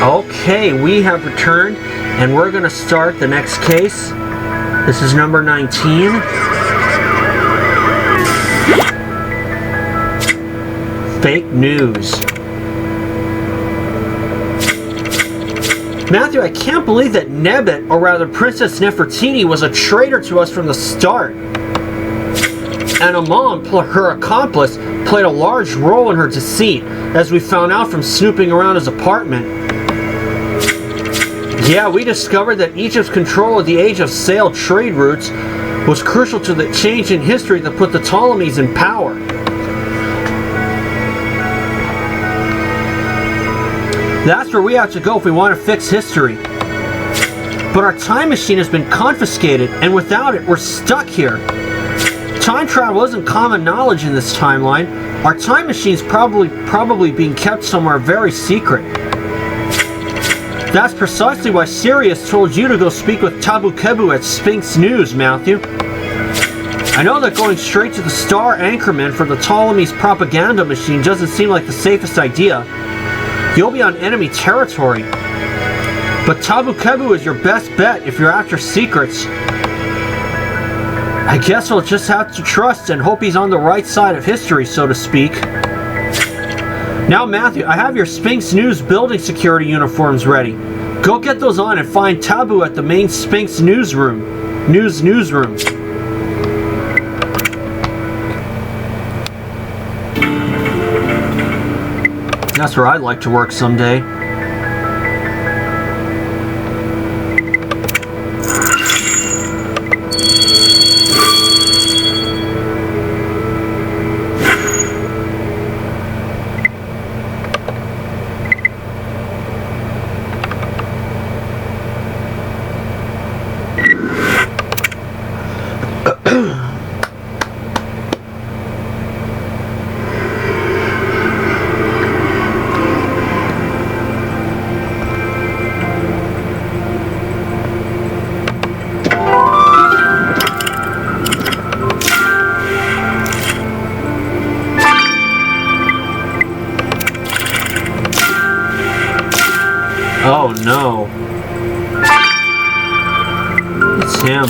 Okay, we have returned, and we're going to start the next case. This is number 19. Fake news. Matthew, I can't believe that Nebbit, or rather Princess Nefertiti, was a traitor to us from the start. And Amon, her accomplice, played a large role in her deceit, as we found out from snooping around his apartment. Yeah, we discovered that Egypt's control of the Age of Sail trade routes was crucial to the change in history that put the Ptolemies in power. That's where we have to go if we want to fix history. But our time machine has been confiscated, and without it, we're stuck here. Time travel isn't common knowledge in this timeline. Our time machine's probably being kept somewhere very secret. That's precisely why Sirius told you to go speak with Tabu Kebu at Sphinx News, Matthew. I know that going straight to the Star Anchorman for the Ptolemies propaganda machine doesn't seem like the safest idea. You'll be on enemy territory. But Tabu Kebu is your best bet if you're after secrets. I guess we'll just have to trust and hope he's on the right side of history, so to speak. Now, Matthew, I have your Sphinx News building security uniforms ready. Go get those on and find Tabu at the main Sphinx newsroom. Newsroom. That's where I'd like to work someday. Oh no. It's him.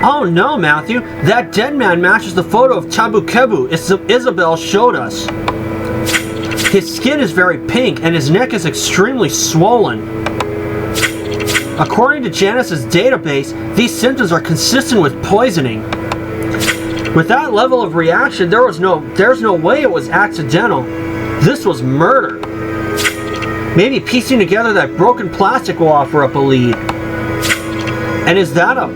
Oh no, Matthew! That dead man matches the photo of Tabu Kebu Isabel showed us. His skin is very pink and his neck is extremely swollen. According to Janus's database, these symptoms are consistent with poisoning. With that level of reaction, there's no way it was accidental. This was murder. Maybe piecing together that broken plastic will offer up a lead. And is that a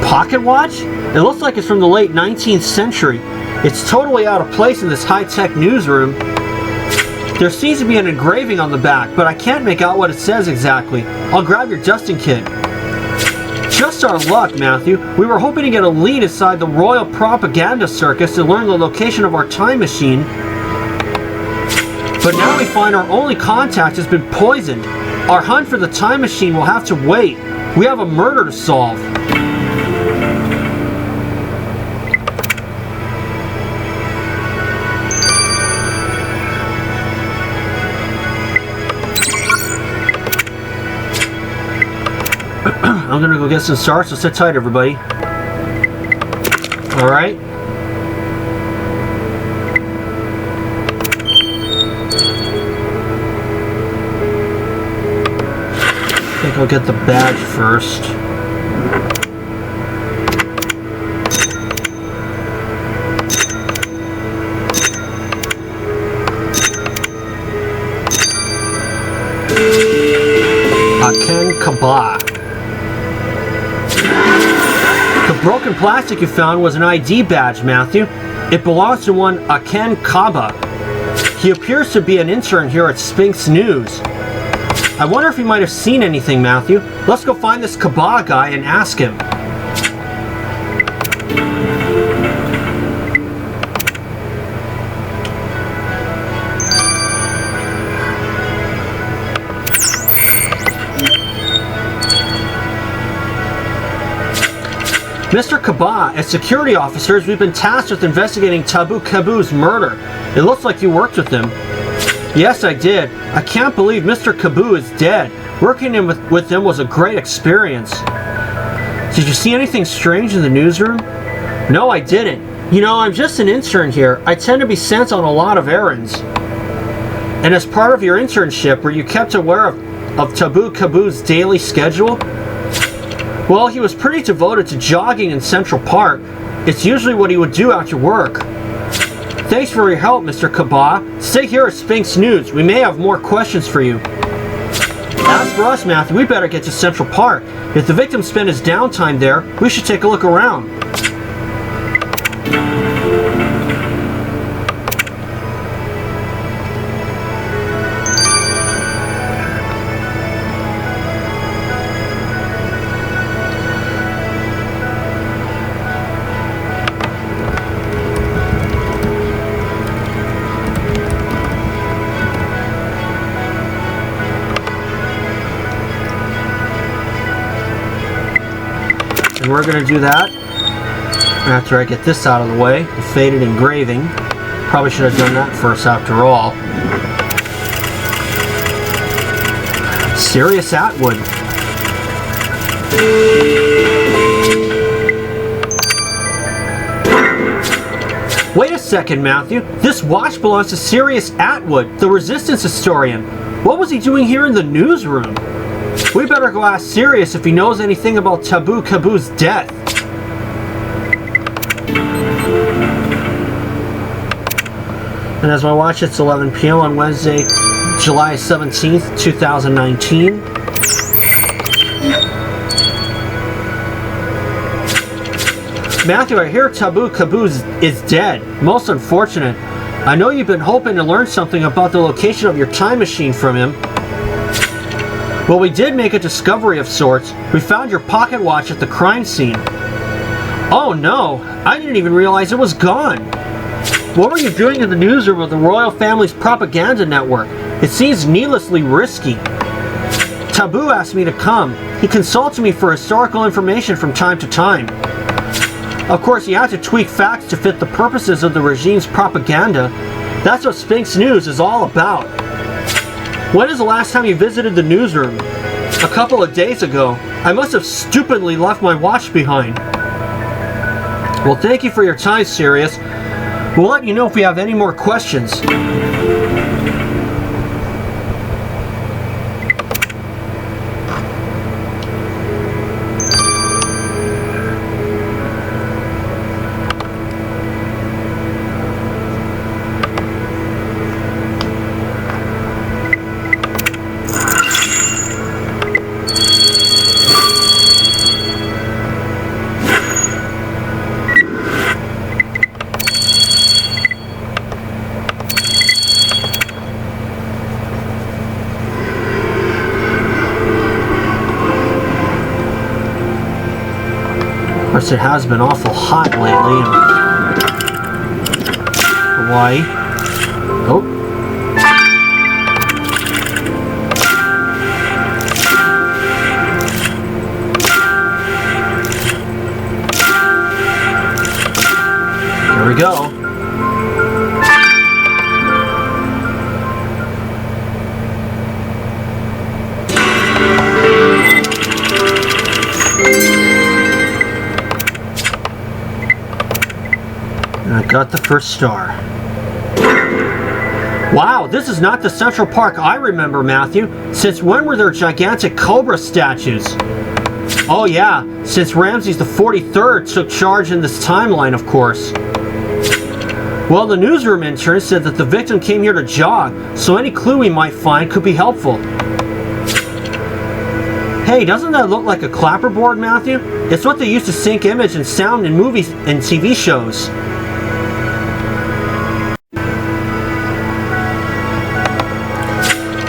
pocket watch? It looks like it's from the late 19th century. It's totally out of place in this high-tech newsroom. There seems to be an engraving on the back, but I can't make out what it says exactly. I'll grab your dusting kit. Just our luck, Matthew. We were hoping to get a lead inside the Royal Propaganda Circus to learn the location of our time machine. But now we find our only contact has been poisoned. Our hunt for the time machine will have to wait. We have a murder to solve. I'm gonna go get some stars, so sit tight, everybody. Alright. I think I'll get the badge first. Aken Kaba. The broken plastic you found was an ID badge, Matthew. It belongs to one Aken Kaba. He appears to be an intern here at Sphinx News. I wonder if he might have seen anything, Matthew. Let's go find this Kaba guy and ask him. Mr. Kaba, as security officers, we've been tasked with investigating Taboo Kabu's murder. It looks like you worked with him. Yes, I did. I can't believe Mr. Kabu is dead. Working with him was a great experience. Did you see anything strange in the newsroom? No, I didn't. You know, I'm just an intern here. I tend to be sent on a lot of errands. And as part of your internship, were you kept aware of Taboo Kabu's daily schedule? Well, he was pretty devoted to jogging in Central Park. It's usually what he would do after work. Thanks for your help, Mr. Kaba. Stay here at Sphinx News. We may have more questions for you. As for us, Matthew, we better get to Central Park. If the victim spent his downtime there, we should take a look around. And we're going to do that after I get this out of the way, the faded engraving. Probably should have done that first after all. Sirius Atwood. Wait a second, Matthew. This watch belongs to Sirius Atwood, the Resistance historian. What was he doing here in the newsroom? We better go ask Sirius if he knows anything about Taboo Kabu's death. And as I watch, it's 11 p.m. on Wednesday, July 17th, 2019. Matthew, I hear Taboo Kabu is dead. Most unfortunate. I know you've been hoping to learn something about the location of your time machine from him. Well, we did make a discovery of sorts. We found your pocket watch at the crime scene. Oh no, I didn't even realize it was gone. What were you doing in the newsroom of the royal family's propaganda network? It seems needlessly risky. Taboo asked me to come. He consults me for historical information from time to time. Of course, you have to tweak facts to fit the purposes of the regime's propaganda. That's what Sphinx News is all about. When is the last time you visited the newsroom? A couple of days ago. I must have stupidly left my watch behind. Well, thank you for your time, Sirius. We'll let you know if we have any more questions. It has been awful hot lately in Hawaii. Oh. There we go. I got the first star. Wow, this is not the Central Park I remember, Matthew. Since when were there gigantic cobra statues? Oh yeah, since Ramses the 43rd took charge in this timeline, of course. Well, the newsroom intern said that the victim came here to jog, so any clue we might find could be helpful. Hey, doesn't that look like a clapperboard, Matthew? It's what they use to sync image and sound in movies and TV shows.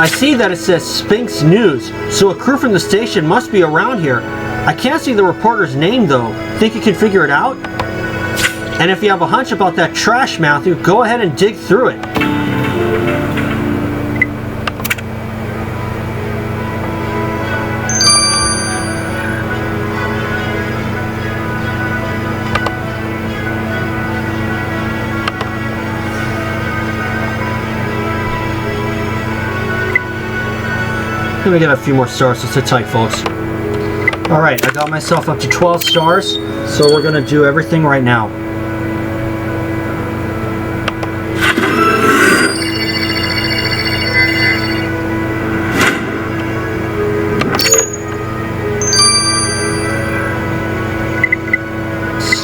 I see that it says Sphinx News, so a crew from the station must be around here. I can't see the reporter's name though. Think you can figure it out? And if you have a hunch about that trash, Matthew, go ahead and dig through it. Let me get a few more stars, so sit tight, folks. Alright, I got myself up to 12 stars, so we're going to do everything right now.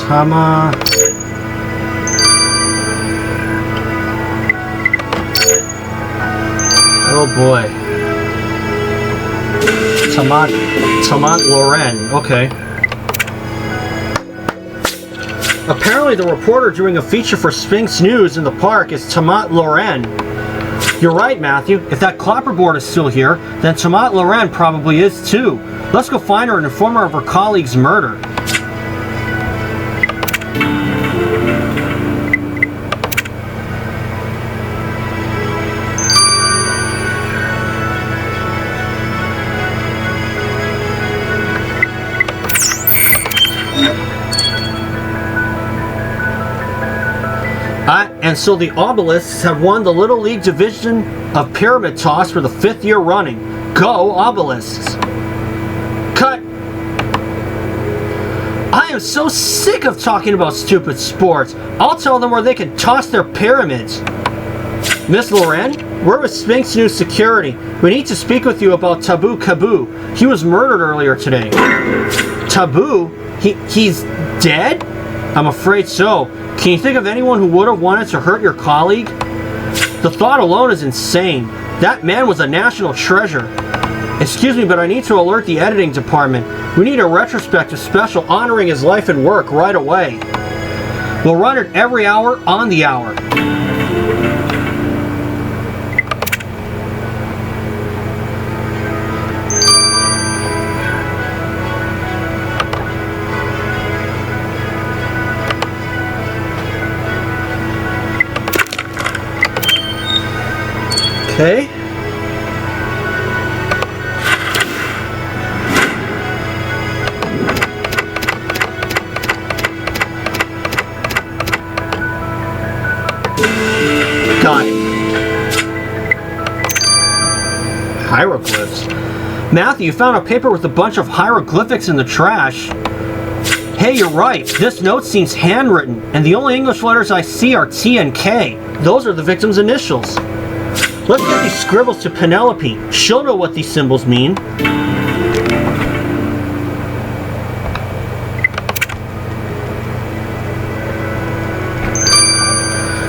Tama. Oh boy. Tamat Loren, okay. Apparently the reporter doing a feature for Sphinx News in the park is Tamat Loren. You're right, Matthew. If that clapperboard is still here, then Tamat Loren probably is too. Let's go find her and inform her of her colleague's murder. And so the Obelisks have won the Little League Division of Pyramid Toss for the 5th year running. Go Obelisks! Cut! I am so sick of talking about stupid sports. I'll tell them where they can toss their pyramids. Miss Loren, we're with Sphinx News Security. We need to speak with you about Taboo Kaboo. He was murdered earlier today. Taboo? He's dead? I'm afraid so. Can you think of anyone who would have wanted to hurt your colleague? The thought alone is insane. That man was a national treasure. Excuse me, but I need to alert the editing department. We need a retrospective special honoring his life and work right away. We'll run it every hour on the hour. Okay. Got it. Hieroglyphs. Matthew, you found a paper with a bunch of hieroglyphics in the trash. Hey, you're right. This note seems handwritten, and the only English letters I see are T and K. Those are the victim's initials. Let's get these scribbles to Penelope. She'll know what these symbols mean.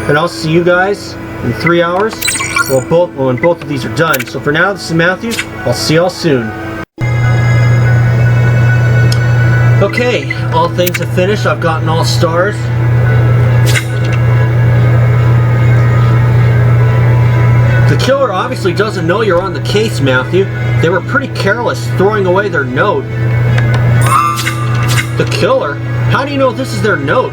And I'll see you guys in 3 hours. When both of these are done. So for now, this is Matthew. I'll see y'all soon. Okay, all things have finished. I've gotten all stars. The killer obviously doesn't know you're on the case, Matthew. They were pretty careless throwing away their note. The killer? How do you know this is their note?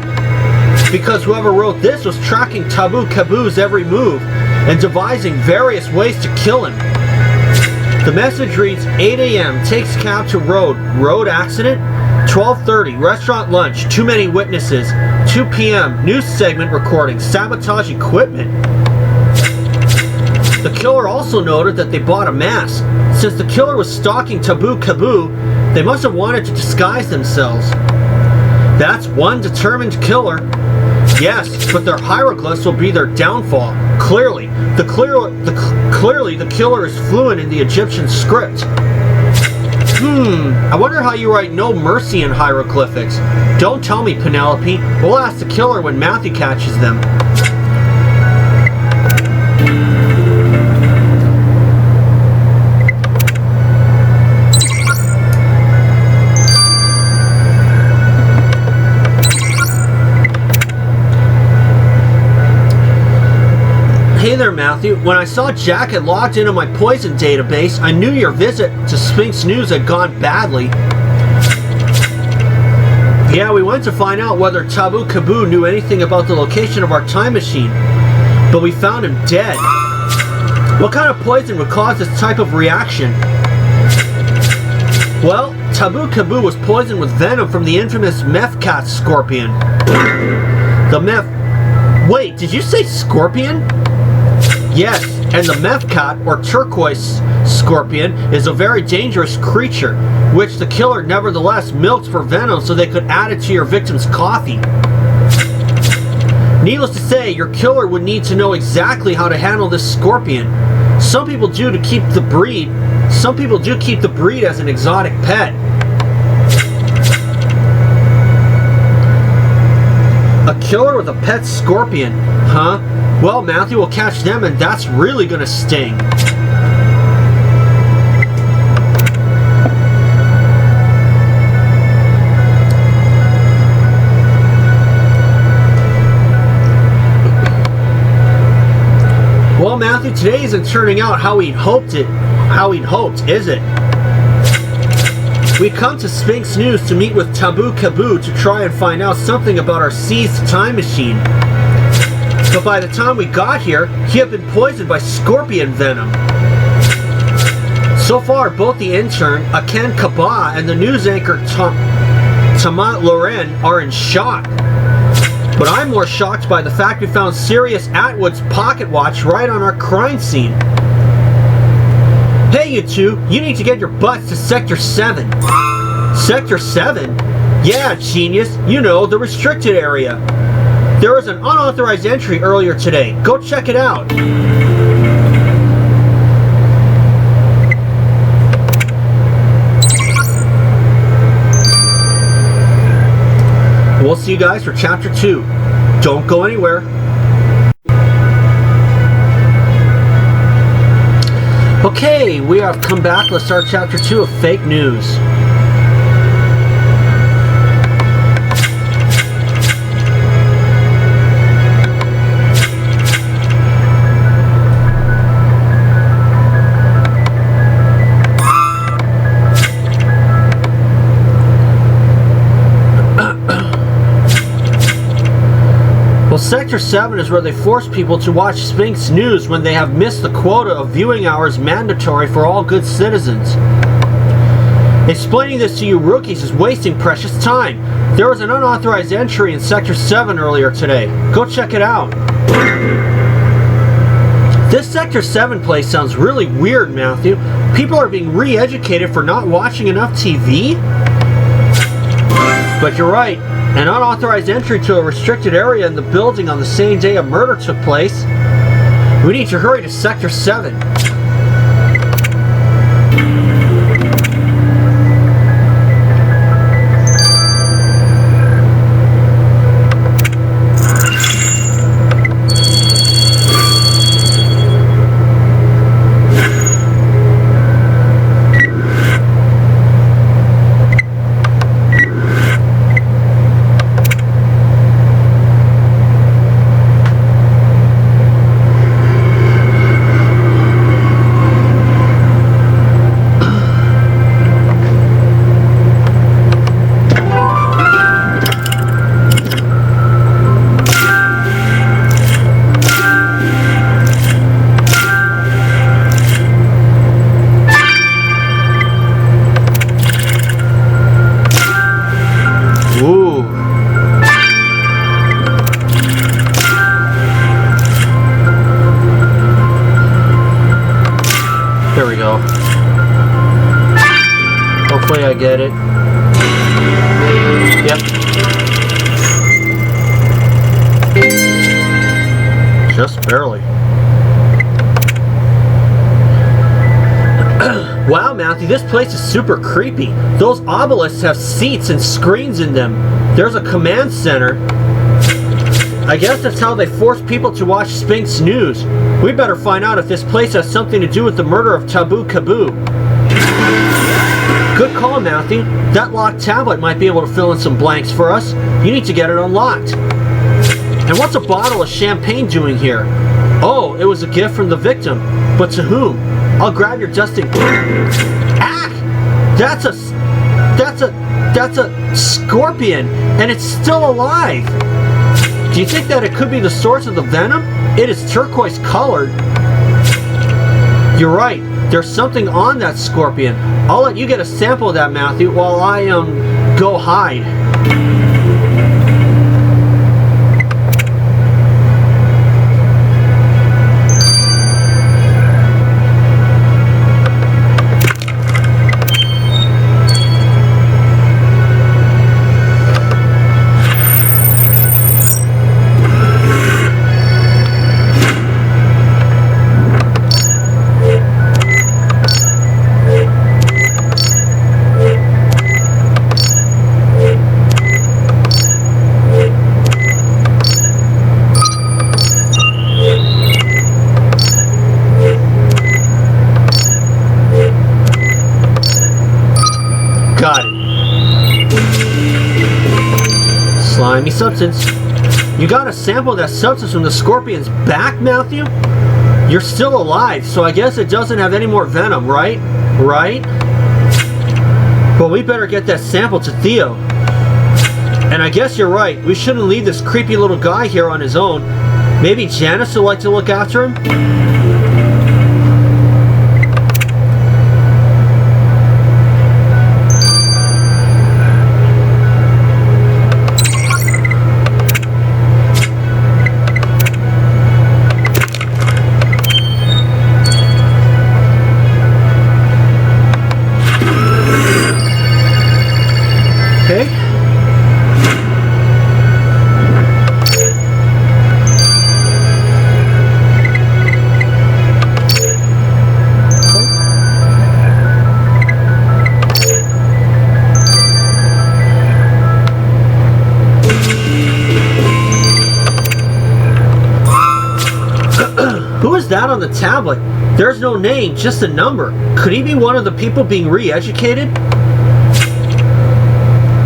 Because whoever wrote this was tracking Taboo Kaboo's every move and devising various ways to kill him. The message reads, 8 a.m. takes cab to road accident. 12:30 restaurant lunch, too many witnesses. 2 p.m. news segment recording, sabotage equipment. The killer also noted that they bought a mask. Since the killer was stalking Taboo Kaboo, they must have wanted to disguise themselves. That's one determined killer. Yes, but their hieroglyphs will be their downfall. Clearly, the killer is fluent in the Egyptian script. I wonder how you write no mercy in hieroglyphics. Don't tell me, Penelope. We'll ask the killer when Matthew catches them. Hey there, Matthew. Matthew. When I saw Jack had logged into my poison database, I knew your visit to Sphinx News had gone badly. Yeah, we went to find out whether Taboo Kaboo knew anything about the location of our time machine, but we found him dead. What kind of poison would cause this type of reaction? Well, Taboo Kaboo was poisoned with venom from the infamous meth cat scorpion. The meth... Wait, did you say scorpion? Yes, and the meth cat, or turquoise scorpion, is a very dangerous creature, which the killer nevertheless milked for venom so they could add it to your victim's coffee. Needless to say, your killer would need to know exactly how to handle this scorpion. Some people do keep the breed as an exotic pet. A killer with a pet scorpion, huh? Well, Matthew will catch them, and that's really gonna sting. Well, Matthew, today isn't turning out how we'd hoped, is it? We come to Sphinx News to meet with Taboo Kaboo to try and find out something about our seized time machine. But by the time we got here, he had been poisoned by scorpion venom. So far, both the intern, Aken Kaba, and the news anchor, Tamat Loren, are in shock. But I'm more shocked by the fact we found Sirius Atwood's pocket watch right on our crime scene. Hey, you two, you need to get your butts to Sector 7. Sector 7? Yeah, genius. You know, the restricted area. There was an unauthorized entry earlier today. Go check it out. We'll see you guys for Chapter 2. Don't go anywhere. Okay, we have come back. Let's start Chapter 2 of Fake News. Sector 7 is where they force people to watch Sphinx News when they have missed the quota of viewing hours mandatory for all good citizens. Explaining this to you rookies is wasting precious time. There was an unauthorized entry in Sector 7 earlier today. Go check it out. This Sector 7 place sounds really weird, Matthew. People are being re-educated for not watching enough TV? But you're right. An unauthorized entry to a restricted area in the building on the same day a murder took place. We need to hurry to Sector 7. Hopefully I get it. Yep. Just barely. Wow, Matthew, this place is super creepy. Those obelisks have seats and screens in them. There's a command center. I guess that's how they force people to watch Sphinx News. We better find out if this place has something to do with the murder of Taboo Kaboo. Good call, Matthew. That locked tablet might be able to fill in some blanks for us. You need to get it unlocked. And what's a bottle of champagne doing here? Oh, it was a gift from the victim. But to whom? I'll grab your dusty... Ack! That's a scorpion, and it's still alive. Do you think that it could be the source of the venom? It is turquoise colored. You're right. There's something on that scorpion. I'll let you get a sample of that, Matthew, while I, go hide. Got it. Slimy substance. You got a sample of that substance from the scorpion's back, Matthew? You're still alive, so I guess it doesn't have any more venom, right? Right? Well, we better get that sample to Theo. And I guess you're right. We shouldn't leave this creepy little guy here on his own. Maybe Janice would like to look after him? Who is that on the tablet? There's no name, just a number. Could he be one of the people being re-educated?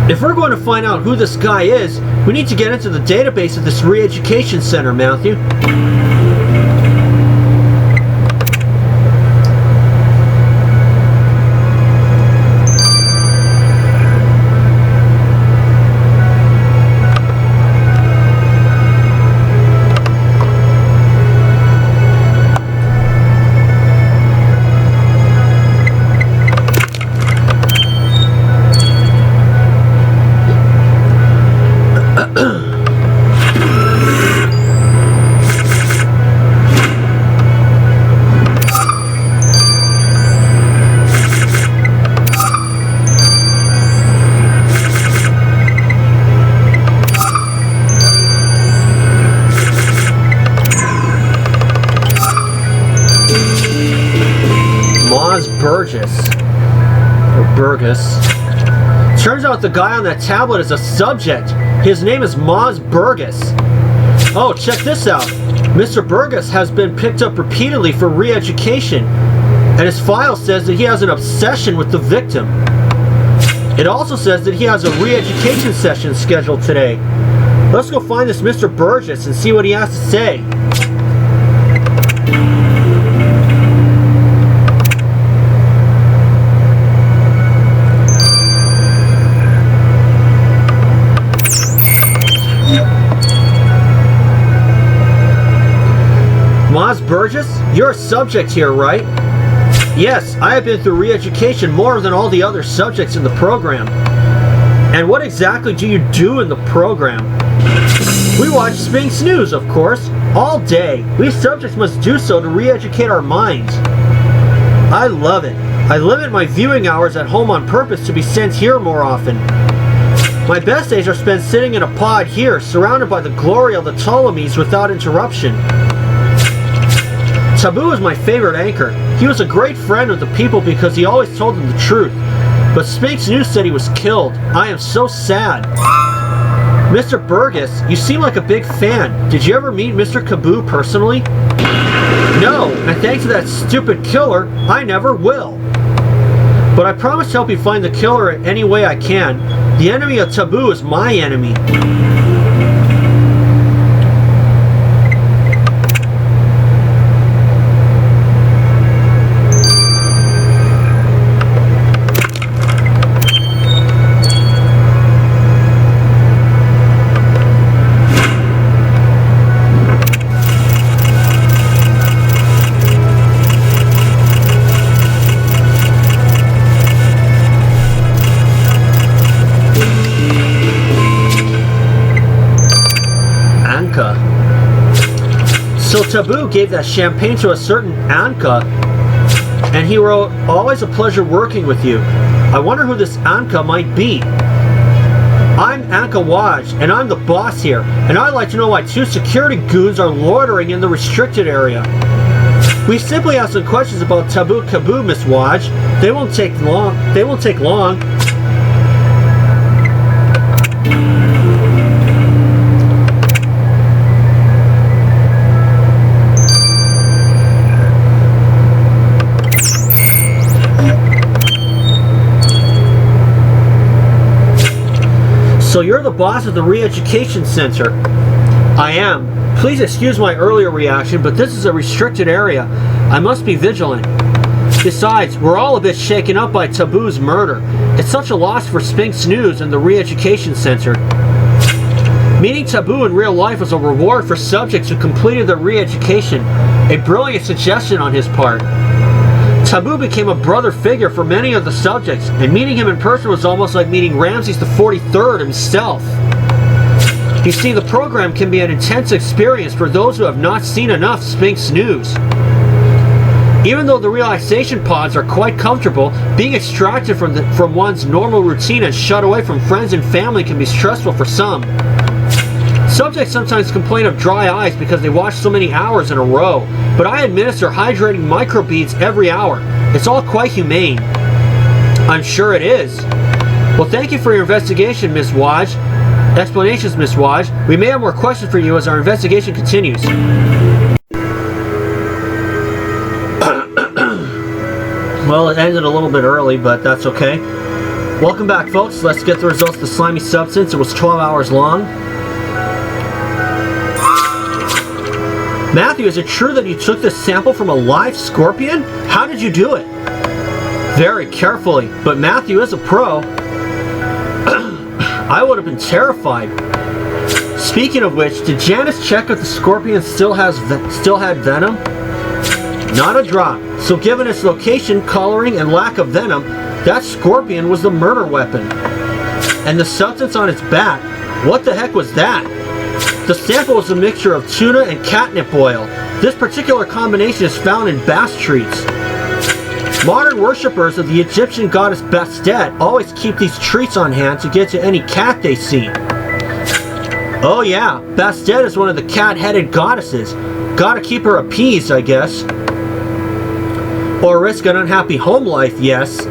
If we're going to find out who this guy is, we need to get into the database of this re-education center, Matthew. Burgess. Turns out the guy on that tablet is a subject. His name is Moz Burgess. Oh, check this out. Mr. Burgess has been picked up repeatedly for re-education, and his file says that he has an obsession with the victim. It also says that he has a re-education session scheduled today. Let's go find this Mr. Burgess and see what he has to say. Moz Burgess, you're a subject here, right? Yes, I have been through re-education more than all the other subjects in the program. And what exactly do you do in the program? We watch Sphinx News, of course, all day. We subjects must do so to re-educate our minds. I love it. I limit my viewing hours at home on purpose to be sent here more often. My best days are spent sitting in a pod here, surrounded by the glory of the Ptolemies without interruption. Taboo is my favorite anchor. He was a great friend of the people because he always told them the truth. But Sphinx News said he was killed. I am so sad. Mr. Burgess, you seem like a big fan. Did you ever meet Mr. Kaboo personally? No, and thanks to that stupid killer, I never will. But I promise to help you find the killer any way I can. The enemy of Taboo is my enemy. Taboo gave that champagne to a certain Anka, and he wrote, "Always a pleasure working with you. I wonder who this Anka might be. I'm Anka Waj, and I'm the boss here, and I'd like to know why 2 security goons are loitering in the restricted area. We simply have some questions about Taboo Kaboo, Miss Waj. They won't take long. So you're the boss of the Re-Education Center. I am. Please excuse my earlier reaction, but this is a restricted area. I must be vigilant. Besides, we're all a bit shaken up by Taboo's murder. It's such a loss for Sphinx News and the Re-Education Center. Meeting Taboo in real life was a reward for subjects who completed their re-education. A brilliant suggestion on his part. Taboo became a brother figure for many of the subjects, and meeting him in person was almost like meeting Ramses the 43rd himself. You see, the program can be an intense experience for those who have not seen enough Sphinx News. Even though the relaxation pods are quite comfortable, being extracted from one's normal routine and shut away from friends and family can be stressful for some. Subjects sometimes complain of dry eyes because they watch so many hours in a row, but I administer hydrating microbeads every hour. It's all quite humane. I'm sure it is. Well, thank you for your investigation, Miss Waj. Explanations, Miss Waj. We may have more questions for you as our investigation continues. Well, it ended a little bit early, but that's okay. Welcome back, folks. Let's get the results of the slimy substance. It was 12 hours long. Matthew, is it true that you took this sample from a live scorpion? How did you do it? Very carefully, but Matthew is a pro. I would have been terrified. Speaking of which, did Janice check if the scorpion still had venom? Not a drop. So given its location, coloring, and lack of venom, that scorpion was the murder weapon. And the substance on its back, what the heck was that? The sample was a mixture of tuna and catnip oil. This particular combination is found in bass treats. Modern worshippers of the Egyptian goddess Bastet always keep these treats on hand to get to any cat they see. Oh yeah, Bastet is one of the cat-headed goddesses. Gotta keep her appeased, I guess. Or risk an unhappy home life, yes.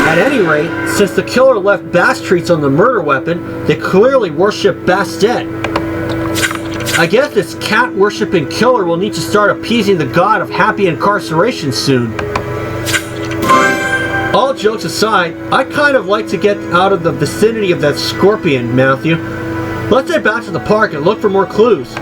At any rate, since the killer left bass treats on the murder weapon, they clearly worship Bastet. I guess this cat-worshipping killer will need to start appeasing the god of happy incarceration soon. All jokes aside, I'd kind of like to get out of the vicinity of that scorpion, Matthew. Let's head back to the park and look for more clues.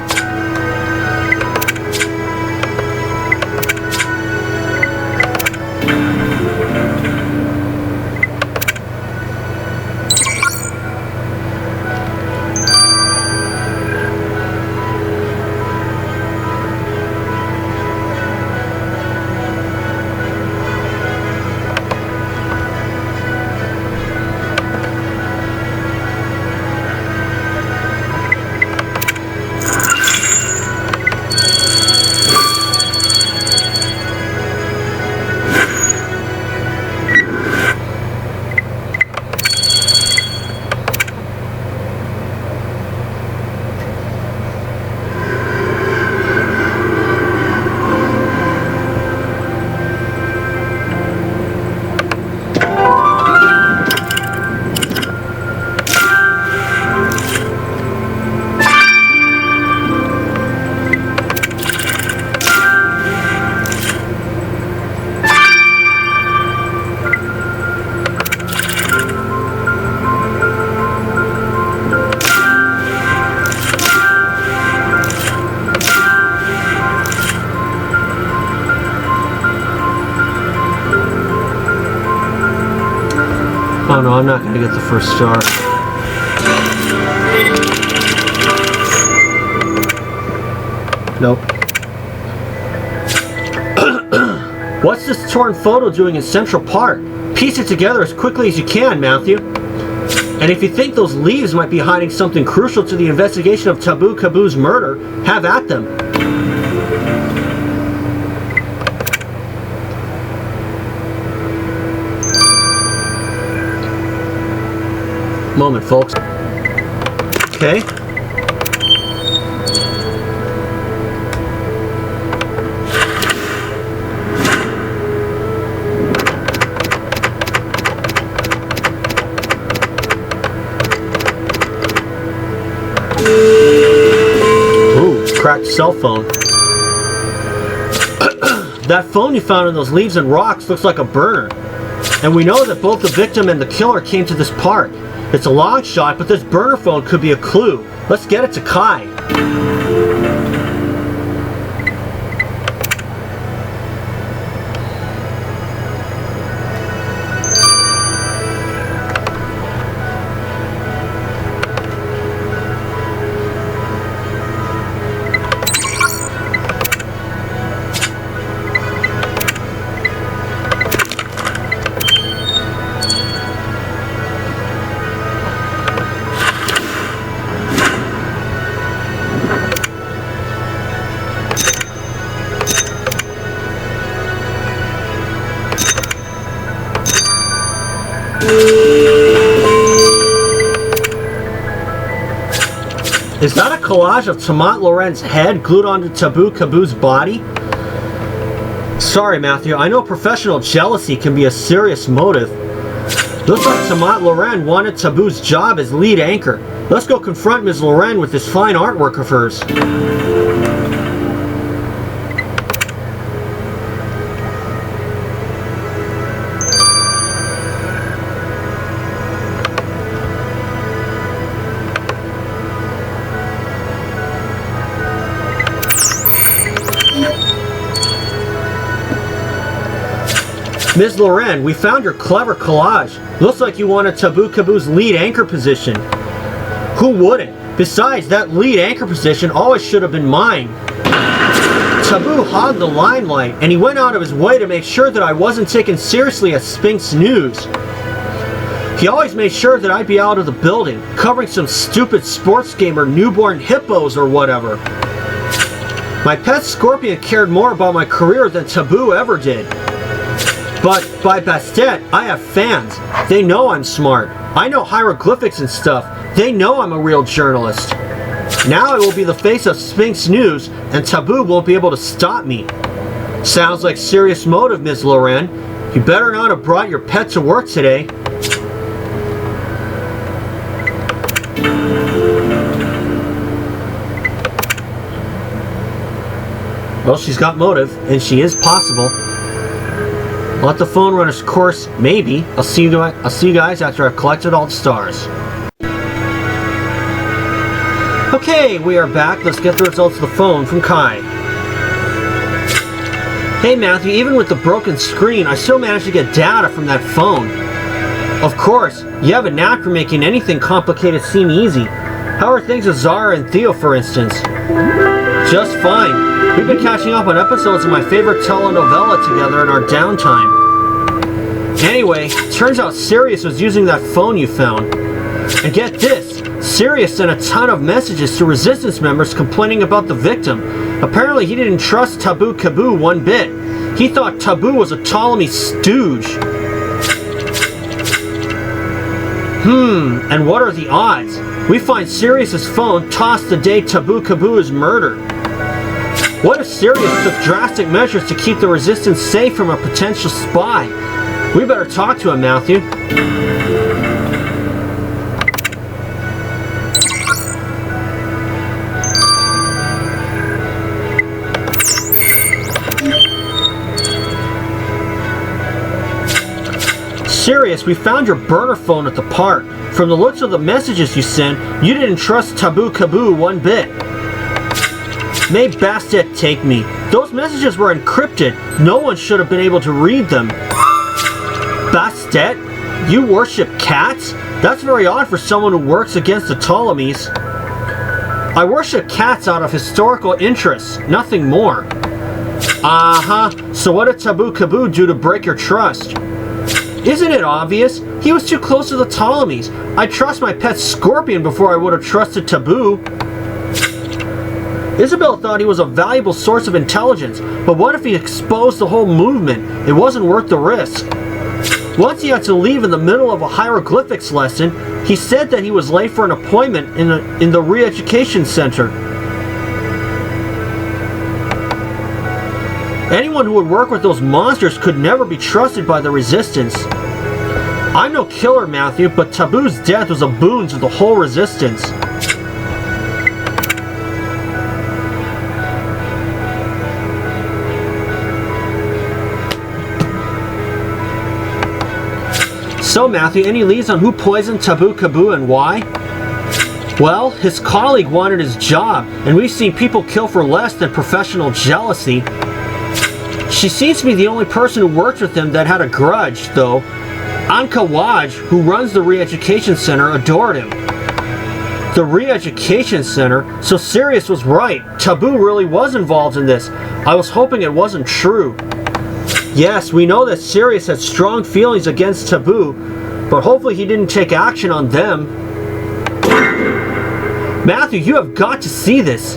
Oh no, I'm not going to get the first star. Nope. What's this torn photo doing in Central Park? Piece it together as quickly as you can, Matthew. And if you think those leaves might be hiding something crucial to the investigation of Taboo Kaboo's murder, have at them. Moment, folks. Okay. Cracked cell phone. That phone you found in those leaves and rocks looks like a burner. And we know that both the victim and the killer came to this park. It's a long shot, but this burner phone could be a clue. Let's get it to Kai. Is that a collage of Tamat Loren's head glued onto Taboo Kaboo's body? Sorry, Matthew, I know professional jealousy can be a serious motive. Looks like Tamat Loren wanted Taboo's job as lead anchor. Let's go confront Ms. Loren with this fine artwork of hers. Ms. Loren, we found your clever collage. Looks like you wanted Taboo Kaboo's lead anchor position. Who wouldn't? Besides, that lead anchor position always should have been mine. Taboo hogged the limelight, and he went out of his way to make sure that I wasn't taken seriously at Sphinx News. He always made sure that I'd be out of the building, covering some stupid sports game or newborn hippos or whatever. My pet Scorpion cared more about my career than Taboo ever did. But by Bastet, I have fans. They know I'm smart. I know hieroglyphics and stuff. They know I'm a real journalist. Now I will be the face of Sphinx News, and Taboo won't be able to stop me. Sounds like serious motive, Ms. Loren. You better not have brought your pet to work today. Well, she's got motive, and she is possible. Let the phone run its course, maybe. I'll see you guys after I've collected all the stars. Okay, we are back. Let's get the results of the phone from Kai. Hey Matthew, even with the broken screen, I still managed to get data from that phone. Of course, you have a knack for making anything complicated seem easy. How are things with Zara and Theo, for instance? Just fine. We've been catching up on episodes of my favorite telenovela together in our downtime. Anyway, turns out Sirius was using that phone you found. And get this, Sirius sent a ton of messages to Resistance members complaining about the victim. Apparently he didn't trust Taboo Kaboo one bit. He thought Taboo was a Ptolemy stooge. And what are the odds? We find Sirius's phone tossed the day Taboo Kaboo is murdered. What if Sirius took drastic measures to keep the Resistance safe from a potential spy? We better talk to him, Matthew. Sirius, we found your burner phone at the park. From the looks of the messages you sent, you didn't trust Taboo Kaboo one bit. May Bastet take me. Those messages were encrypted. No one should have been able to read them. Bastet? You worship cats? That's very odd for someone who works against the Ptolemies. I worship cats out of historical interests, nothing more. So what did Taboo Kaboo do to break your trust? Isn't it obvious? He was too close to the Ptolemies. I'd trust my pet scorpion before I would have trusted Taboo. Isabel thought he was a valuable source of intelligence, but what if he exposed the whole movement? It wasn't worth the risk. Once he had to leave in the middle of a hieroglyphics lesson, he said that he was late for an appointment in the re-education center. Anyone who would work with those monsters could never be trusted by the Resistance. I'm no killer, Matthew, but Taboo's death was a boon to the whole Resistance. So, Matthew, any leads on who poisoned Taboo Kaboo and why? Well, his colleague wanted his job, and we've seen people kill for less than professional jealousy. She seems to be the only person who worked with him that had a grudge, though. Anka Waj, who runs the Re-Education Center, adored him. The Re-Education Center? So Sirius was right. Taboo really was involved in this. I was hoping it wasn't true. Yes, we know that Sirius had strong feelings against Taboo, but hopefully he didn't take action on them. Matthew, you have got to see this.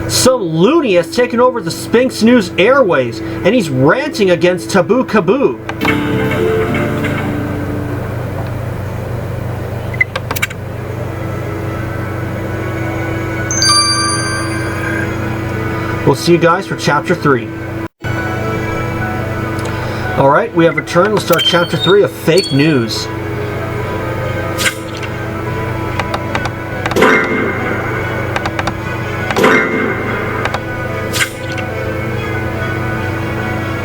Some loony has taken over the Sphinx News airwaves, and he's ranting against Taboo Kaboo. We'll see you guys for Chapter 3. Alright, we have returned. Let's start Chapter 3 of Fake News.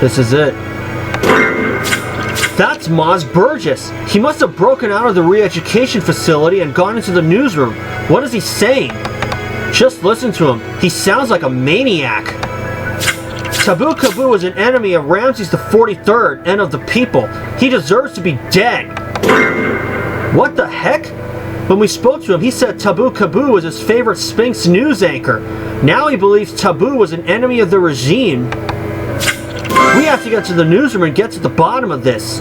This is it. That's Moz Burgess. He must have broken out of the re-education facility and gone into the newsroom. What is he saying? Just listen to him. He sounds like a maniac. Taboo Kaboo is an enemy of Ramses the 43rd and of the people. He deserves to be dead. What the heck? When we spoke to him, he said Taboo Kaboo was his favorite Sphinx News anchor. Now he believes Taboo was an enemy of the regime. We have to get to the newsroom and get to the bottom of this.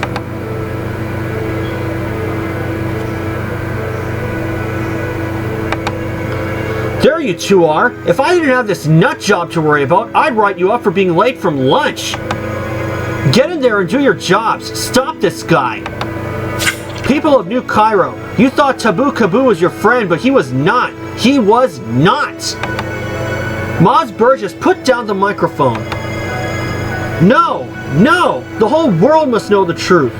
There you two are. If I didn't have this nut job to worry about, I'd write you up for being late from lunch. Get in there and do your jobs. Stop this guy. People of New Cairo, you thought Taboo Kaboo was your friend, but he was not. He was not. Moz Burgess, put down the microphone. No, no, the whole world must know the truth.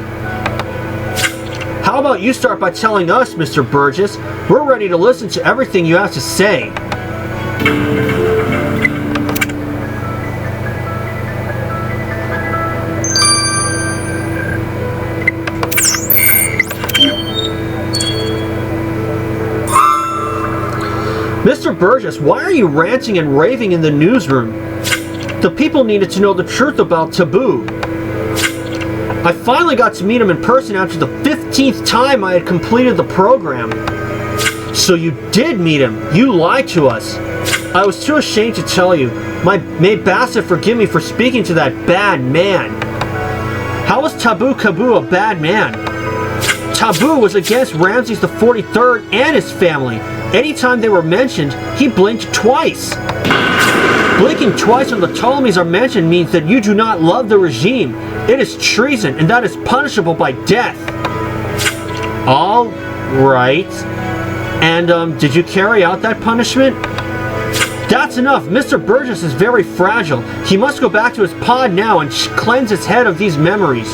How about you start by telling us, Mr. Burgess? We're ready to listen to everything you have to say. Mr. Burgess, why are you ranting and raving in the newsroom? The people needed to know the truth about Taboo. I finally got to meet him in person after the 15th time I had completed the program. So you did meet him. You lied to us. I was too ashamed to tell you. May Bassett forgive me for speaking to that bad man. How was Taboo Kaboo a bad man? Taboo was against Ramses the 43rd and his family. Anytime they were mentioned, he blinked twice. Blinking twice when the Ptolemies are mentioned means that you do not love the regime. It is treason, and that is punishable by death. All right. And, did you carry out that punishment? That's enough. Mr. Burgess is very fragile. He must go back to his pod now and cleanse his head of these memories.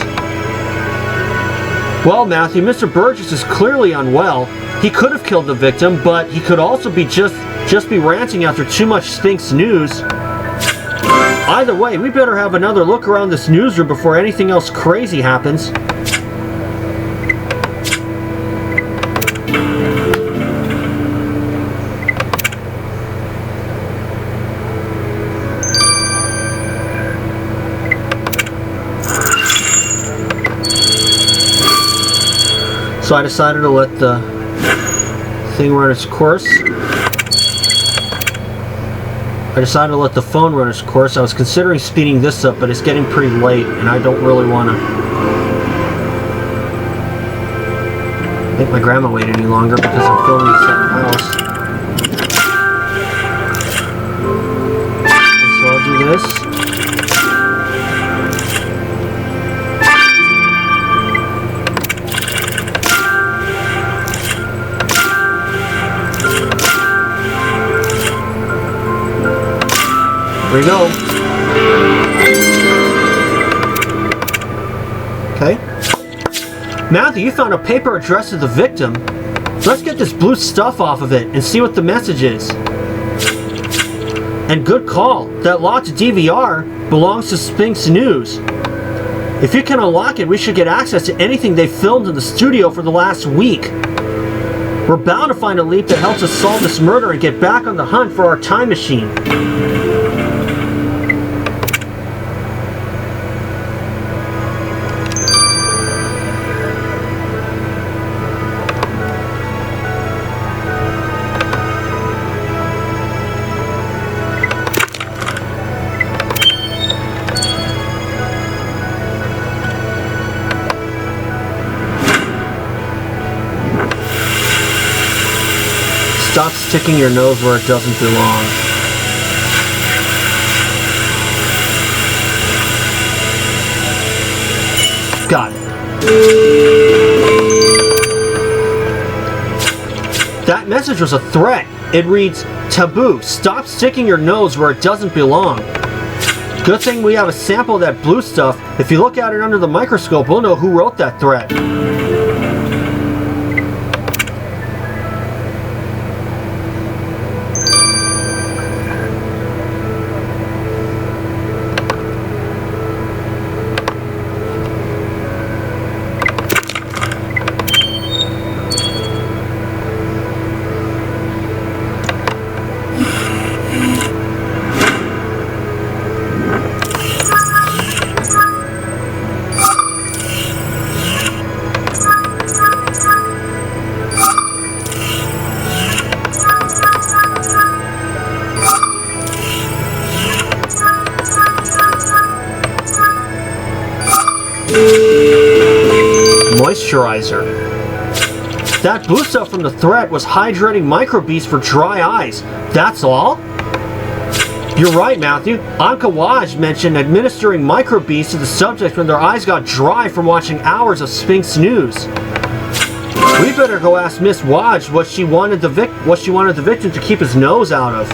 Well, Matthew, Mr. Burgess is clearly unwell. He could have killed the victim, but he could also be just be ranting after too much Sphinx News. Either way, we better have another look around this newsroom before anything else crazy happens. So I decided to let the thing run its course. I decided to let the phone run its course. I was considering speeding this up, but it's getting pretty late, and I don't really want to make my grandma wait any longer because I'm filming this at the house. Okay, so I'll do this. There we go. Okay. Matthew, you found a paper addressed to the victim. Let's get this blue stuff off of it and see what the message is. And good call. That locked DVR belongs to Sphinx News. If you can unlock it, we should get access to anything they filmed in the studio for the last week. We're bound to find a leap that helps us solve this murder and get back on the hunt for our time machine. Stop sticking your nose where it doesn't belong. Got it. That message was a threat. It reads, "Taboo, stop sticking your nose where it doesn't belong." Good thing we have a sample of that blue stuff. If you look at it under the microscope, we'll know who wrote that threat. Moisturizer. That blue stuff from the threat was hydrating microbeads for dry eyes. That's all? You're right, Matthew. Anka Waj mentioned administering microbeads to the subject when their eyes got dry from watching hours of Sphinx News. We better go ask Miss Waj what she wanted the victim to keep his nose out of.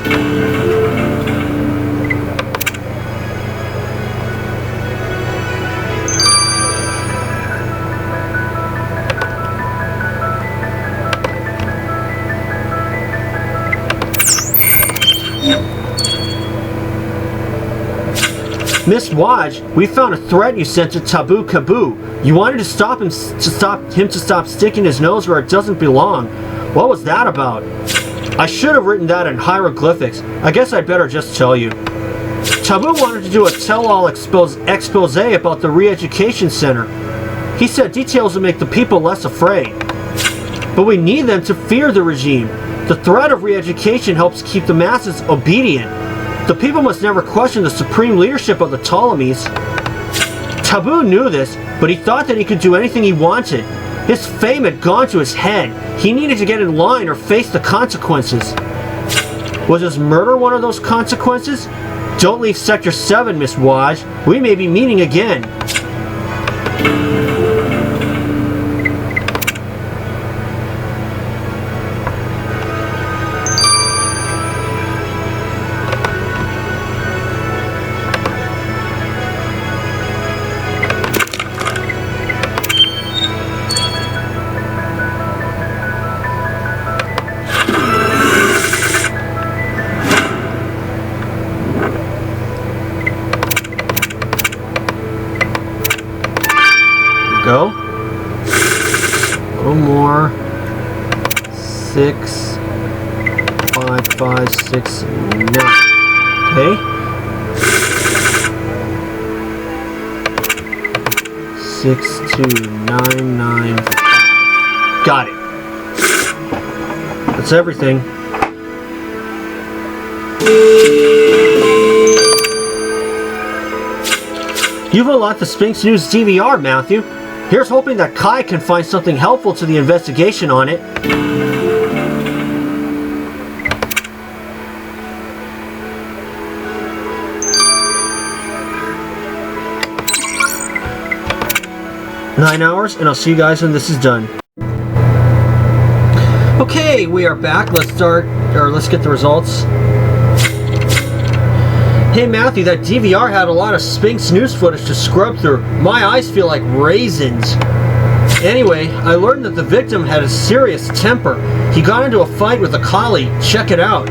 Miss Waj, we found a threat you sent to Taboo Kaboo. You wanted to stop him to stop sticking his nose where it doesn't belong. What was that about? I should have written that in hieroglyphics. I guess I'd better just tell you. Taboo wanted to do a tell-all expose about the re-education center. He said details would make the people less afraid. But we need them to fear the regime. The threat of re-education helps keep the masses obedient. The people must never question the supreme leadership of the Ptolemies. Taboo knew this, but he thought that he could do anything he wanted. His fame had gone to his head. He needed to get in line or face the consequences. Was his murder one of those consequences? Don't leave Sector 7, Miss Waj. We may be meeting again. Go. A little more. 6, 5, 5, 6, 9. Okay. 6, 2, 9, 9, 5. Got it. That's everything. You've unlocked the Sphinx News DVR, Matthew. Here's hoping that Kai can find something helpful to the investigation on it. Nine hours, and I'll see you guys when this is done. Okay, we are back. Let's get the results. Hey Matthew, that DVR had a lot of Sphinx news footage to scrub through. My eyes feel like raisins. Anyway, I learned that the victim had a serious temper. He got into a fight with a collie. Check it out.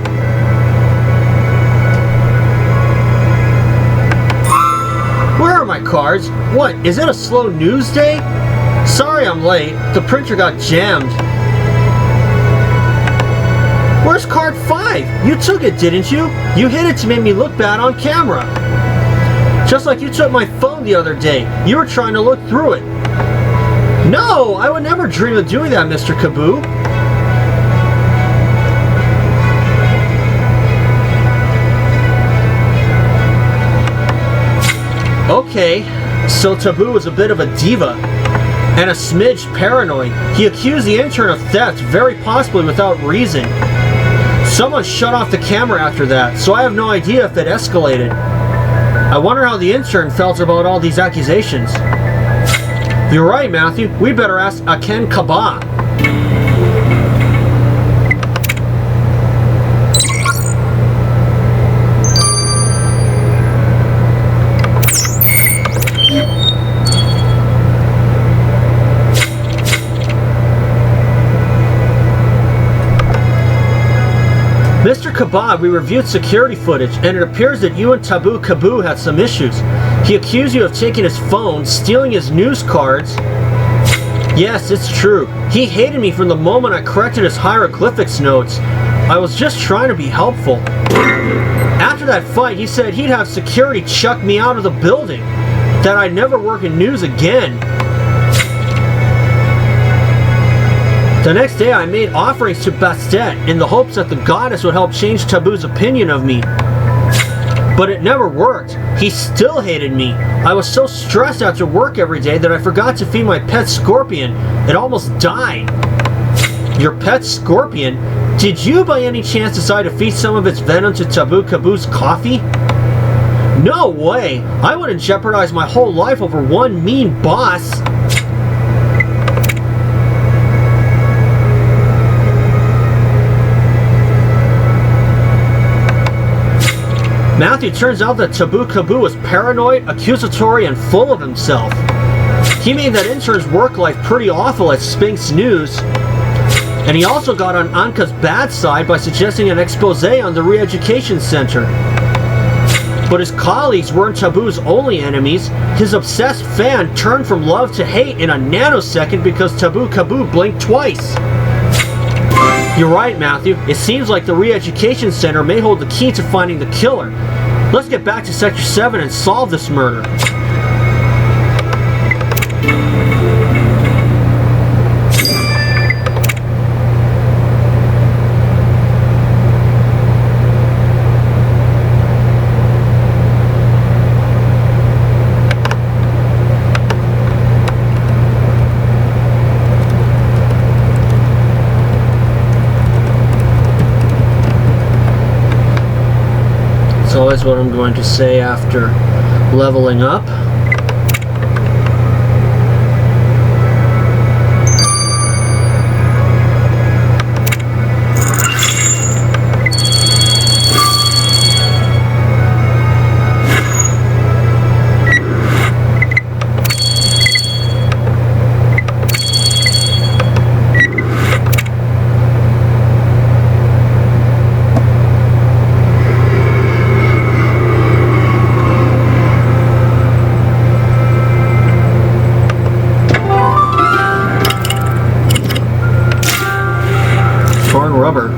Where are my cards? What, is it a slow news day? Sorry I'm late. The printer got jammed. Where's card 5? You took it, didn't you? You hid it to make me look bad on camera. Just like you took my phone the other day. You were trying to look through it. No, I would never dream of doing that, Mr. Kaboo. Okay, so Taboo is a bit of a diva and a smidge paranoid. He accused the intern of theft, very possibly without reason. Someone shut off the camera after that, so I have no idea if it escalated. I wonder how the intern felt about all these accusations. You're right, Matthew. We better ask Aken Kaba. Mr. Kabab, we reviewed security footage, and it appears that you and Taboo Kaboo had some issues. He accused you of taking his phone, stealing his news cards. Yes, it's true. He hated me from the moment I corrected his hieroglyphics notes. I was just trying to be helpful. After that fight, he said he'd have security chuck me out of the building, that I'd never work in news again. The next day I made offerings to Bastet in the hopes that the goddess would help change Taboo's opinion of me. But it never worked. He still hated me. I was so stressed after work every day that I forgot to feed my pet scorpion. It almost died. Your pet scorpion? Did you by any chance decide to feed some of its venom to Taboo Kaboo's coffee? No way! I wouldn't jeopardize my whole life over one mean boss. Matthew, turns out that Taboo Kaboo was paranoid, accusatory, and full of himself. He made that intern's work life pretty awful at Sphinx News. And he also got on Anka's bad side by suggesting an expose on the Re-Education Center. But his colleagues weren't Taboo's only enemies. His obsessed fan turned from love to hate in a nanosecond because Taboo Kaboo blinked twice. You're right, Matthew. It seems like the Re-Education Center may hold the key to finding the killer. Let's get back to Sector 7 and solve this murder. Is what I'm going to say after leveling up. Rubber.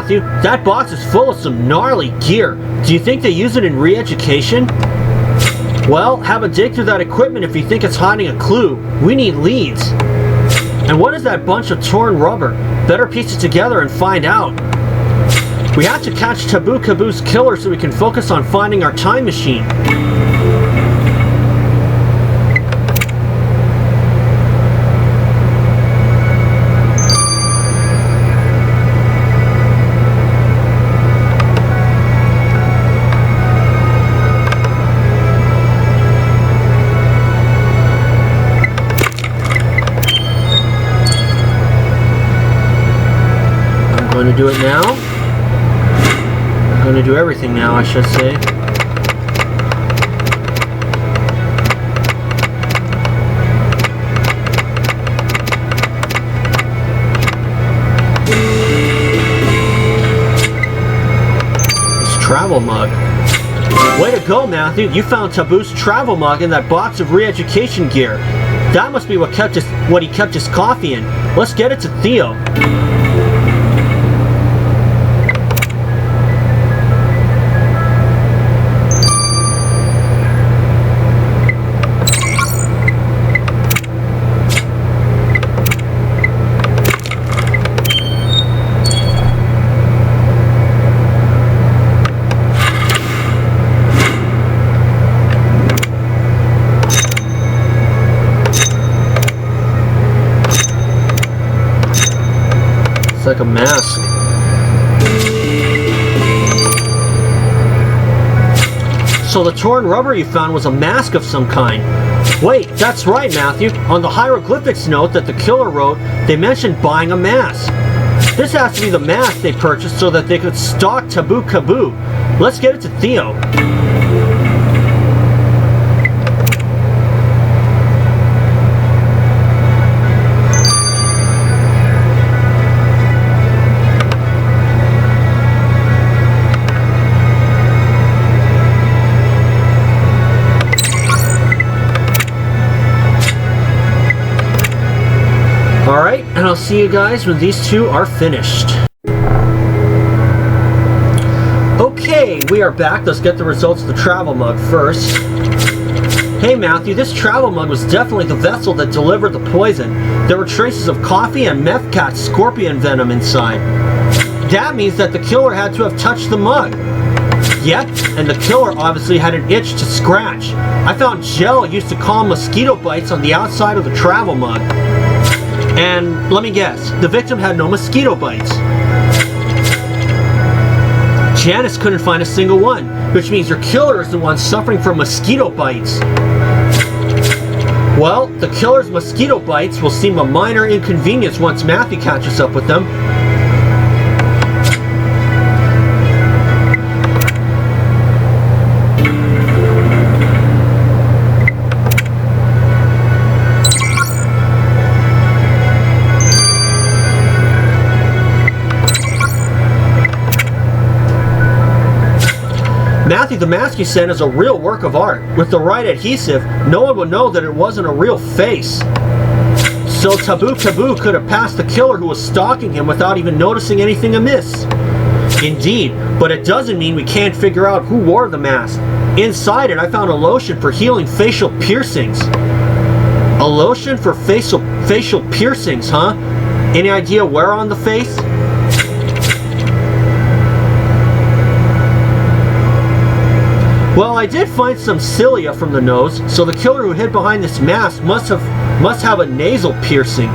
Matthew. That box is full of some gnarly gear. Do you think they use it in re-education? Well, have a dig through that equipment if you think it's hiding a clue. We need leads. And what is that bunch of torn rubber? Better piece it together and find out. We have to catch Taboo Kaboo's killer so we can focus on finding our time machine. I'm going to do it now. I'm going to do everything now, I should say. This travel mug. Way to go, Matthew. You found Taboo's travel mug in that box of re-education gear. That must be what he kept his coffee in. Let's get it to Theo. It's like a mask. So the torn rubber you found was a mask of some kind. Wait, that's right, Matthew. On the hieroglyphics note that the killer wrote, they mentioned buying a mask. This has to be the mask they purchased so that they could stalk Taboo Kaboo. Let's get it to Theo. Alright, and I'll see you guys when these two are finished. Okay, we are back. Let's get the results of the travel mug first. Hey Matthew, this travel mug was definitely the vessel that delivered the poison. There were traces of coffee and meth cat scorpion venom inside. That means that the killer had to have touched the mug. Yep, and the killer obviously had an itch to scratch. I found gel used to calm mosquito bites on the outside of the travel mug. And let me guess, the victim had no mosquito bites. Janice couldn't find a single one, which means your killer is the one suffering from mosquito bites. Well, the killer's mosquito bites will seem a minor inconvenience once Matthew catches up with them. Matthew, the mask you sent is a real work of art. With the right adhesive, no one would know that it wasn't a real face. So Taboo Kaboo could have passed the killer who was stalking him without even noticing anything amiss. Indeed, but it doesn't mean we can't figure out who wore the mask. Inside it, I found a lotion for healing facial piercings. A lotion for facial piercings, huh? Any idea where on the face? Well, I did find some cilia from the nose, so the killer who hid behind this mask must have a nasal piercing.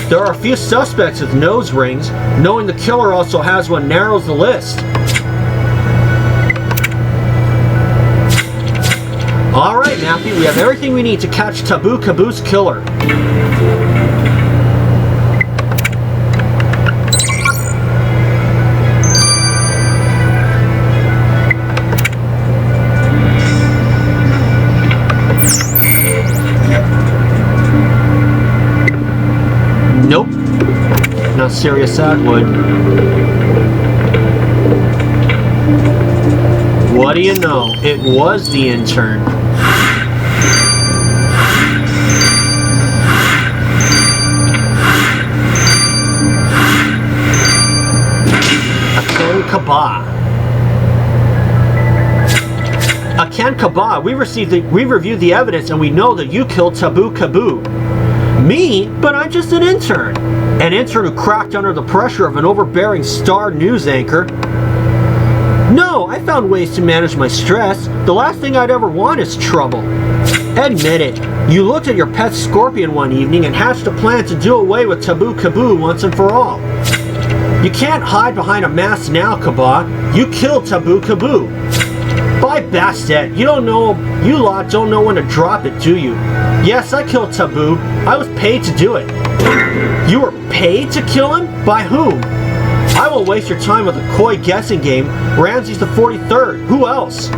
There are a few suspects with nose rings. Knowing the killer also has one narrows the list. Alright, Matthew, we have everything we need to catch Taboo Kaboo's killer. Nope. Not Sirius Atwood. What do you know? It was the intern. Kaba. Ken Kaba, we reviewed the evidence and we know that you killed Taboo Kaboo. Me? But I'm just an intern. An intern who cracked under the pressure of an overbearing Star News anchor. No, I found ways to manage my stress. The last thing I'd ever want is trouble. Admit it. You looked at your pet scorpion one evening and hatched a plan to do away with Taboo Kaboo once and for all. You can't hide behind a mask now, Kaba. You killed Taboo Kaboo. By Bastet, you lot don't know when to drop it, do you? Yes, I killed Taboo. I was paid to do it. You were paid to kill him? By whom? I won't waste your time with a coy guessing game. Ramses the 43rd. Who else?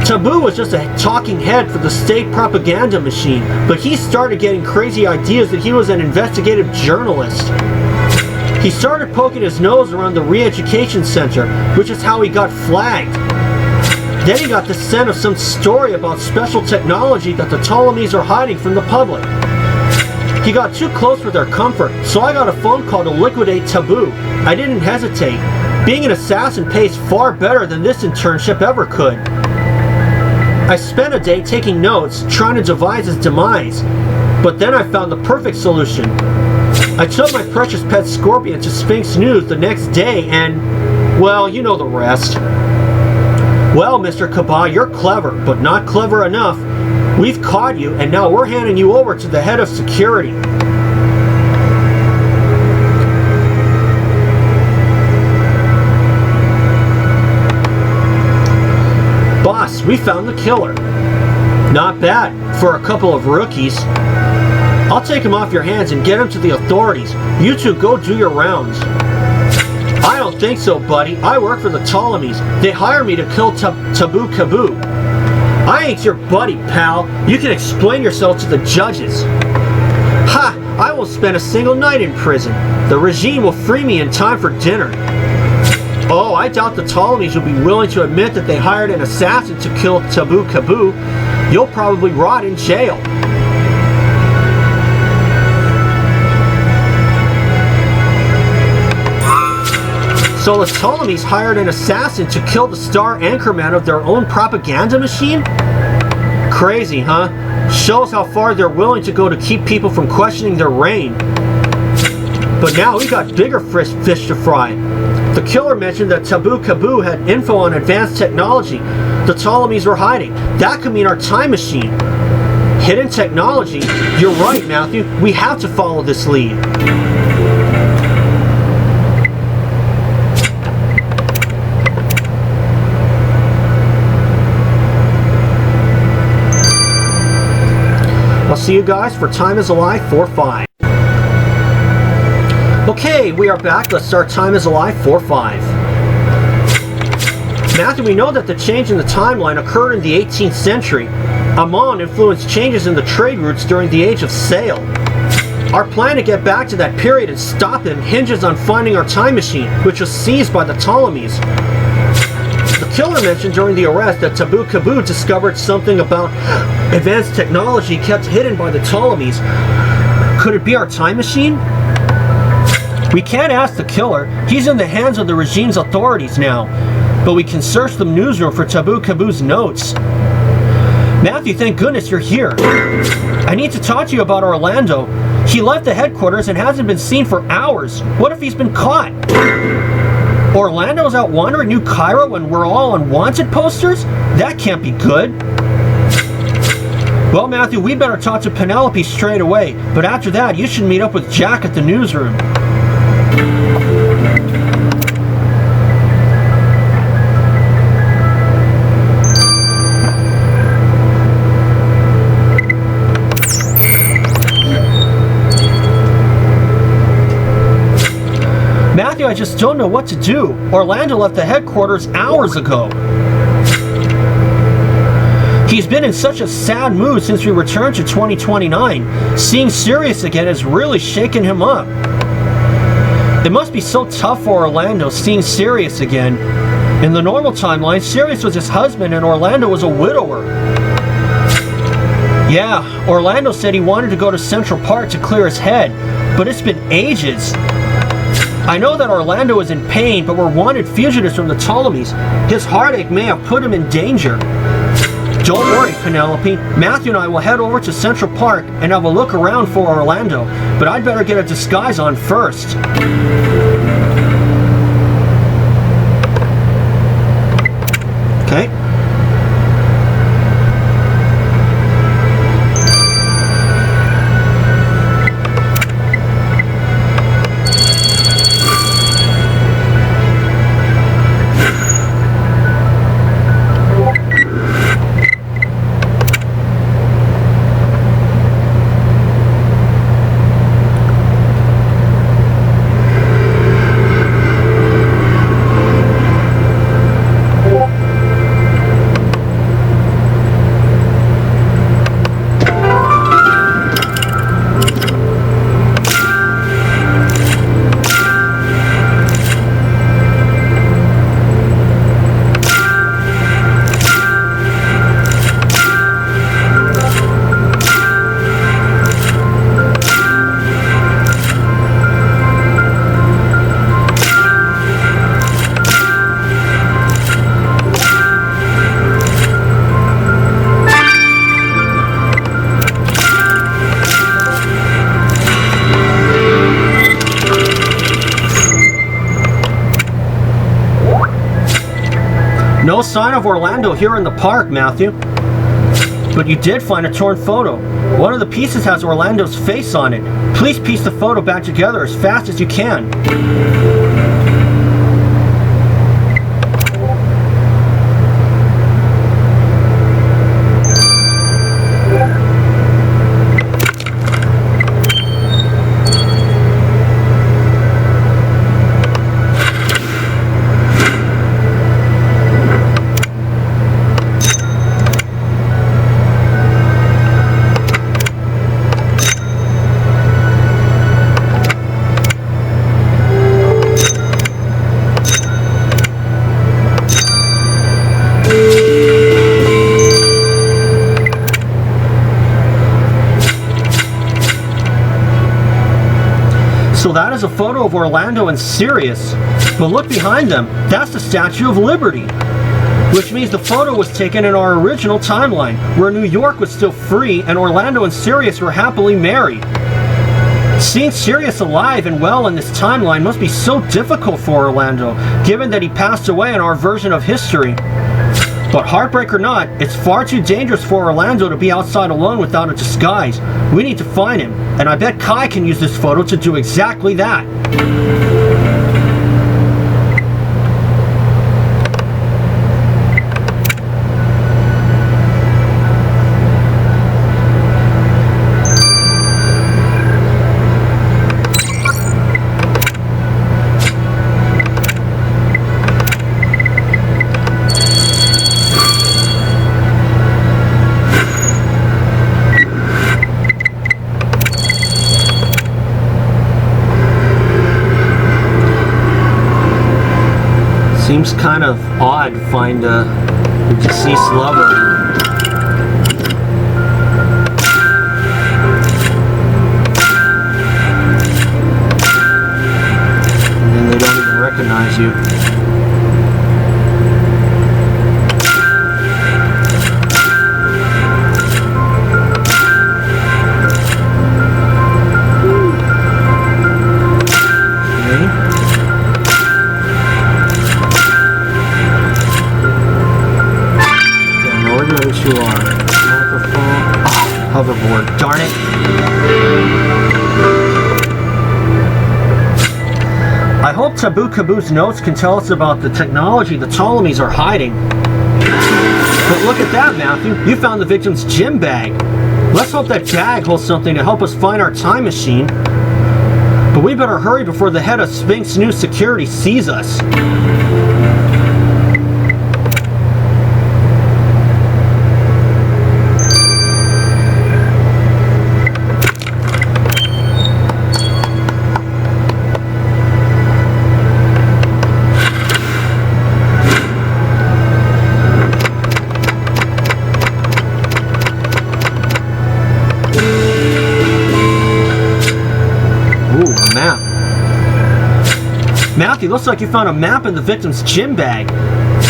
Taboo was just a talking head for the state propaganda machine, but he started getting crazy ideas that he was an investigative journalist. He started poking his nose around the re-education center, which is how he got flagged. Then he got the scent of some story about special technology that the Ptolemies are hiding from the public. He got too close for their comfort, so I got a phone call to liquidate Taboo. I didn't hesitate. Being an assassin pays far better than this internship ever could. I spent a day taking notes, trying to devise his demise, but then I found the perfect solution. I took my precious pet scorpion to Sphinx News the next day and, well, you know the rest. Well, Mr. Kaba, you're clever, but not clever enough. We've caught you, and now we're handing you over to the head of security. Boss, we found the killer. Not bad, for a couple of rookies. I'll take him off your hands and get him to the authorities. You two go do your rounds. I don't think so, buddy. I work for the Ptolemies. They hire me to kill Taboo Kaboo. I ain't your buddy, pal. You can explain yourself to the judges. Ha! I won't spend a single night in prison. The regime will free me in time for dinner. Oh, I doubt the Ptolemies will be willing to admit that they hired an assassin to kill Taboo Kaboo. You'll probably rot in jail. So the Ptolemies hired an assassin to kill the star anchorman of their own propaganda machine? Crazy, huh? Shows how far they're willing to go to keep people from questioning their reign. But now we got bigger fish to fry. The killer mentioned that Taboo Kaboo had info on advanced technology the Ptolemies were hiding. That could mean our time machine. Hidden technology? You're right, Matthew. We have to follow this lead. I'll see you guys for Time is Alive 4-5. Okay, we are back. Let's start Time is Alive 4-5. Matthew, we know that the change in the timeline occurred in the 18th century. Amon influenced changes in the trade routes during the Age of Sail. Our plan to get back to that period and stop him hinges on finding our time machine, which was seized by the Ptolemies. The killer mentioned during the arrest that Taboo Kaboo discovered something about advanced technology kept hidden by the Ptolemies. Could it be our time machine? We can't ask the killer. He's in the hands of the regime's authorities now. But we can search the newsroom for Taboo Kaboo's notes. Matthew, thank goodness you're here. I need to talk to you about Orlando. He left the headquarters and hasn't been seen for hours. What if he's been caught? Orlando's out wandering New Cairo when we're all on wanted posters? That can't be good. Well, Matthew, we better talk to Penelope straight away. But after that, you should meet up with Jack at the newsroom. Matthew, I just don't know what to do. Orlando left the headquarters hours ago. He's been in such a sad mood since we returned to 2029. Seeing Sirius again has really shaken him up. It must be so tough for Orlando seeing Sirius again. In the normal timeline, Sirius was his husband and Orlando was a widower. Yeah, Orlando said he wanted to go to Central Park to clear his head, but it's been ages. I know that Orlando is in pain, but we're wanted fugitives from the Ptolemies. His heartache may have put him in danger. Don't worry, Penelope. Matthew and I will head over to Central Park and have a look around for Orlando, but I'd better get a disguise on first. Okay. No sign of Orlando here in the park, Matthew. But you did find a torn photo. One of the pieces has Orlando's face on it. Please piece the photo back together as fast as you can. So that is a photo of Orlando and Sirius. But look behind them. That's the Statue of Liberty. Which means the photo was taken in our original timeline, where New York was still free and Orlando and Sirius were happily married. Seeing Sirius alive and well in this timeline must be so difficult for Orlando, given that he passed away in our version of history. But heartbreak or not, it's far too dangerous for Orlando to be outside alone without a disguise. We need to find him, and I bet Kai can use this photo to do exactly that. Seems kind of odd to find a deceased lover. And then they don't even recognize you. You are. Microphone. Oh, hoverboard. Darn it. I hope Taboo Kaboo's notes can tell us about the technology the Ptolemies are hiding. But look at that, Matthew. You found the victim's gym bag. Let's hope that bag holds something to help us find our time machine. But we better hurry before the head of Sphinx News Security sees us. Matthew, looks like you found a map in the victim's gym bag.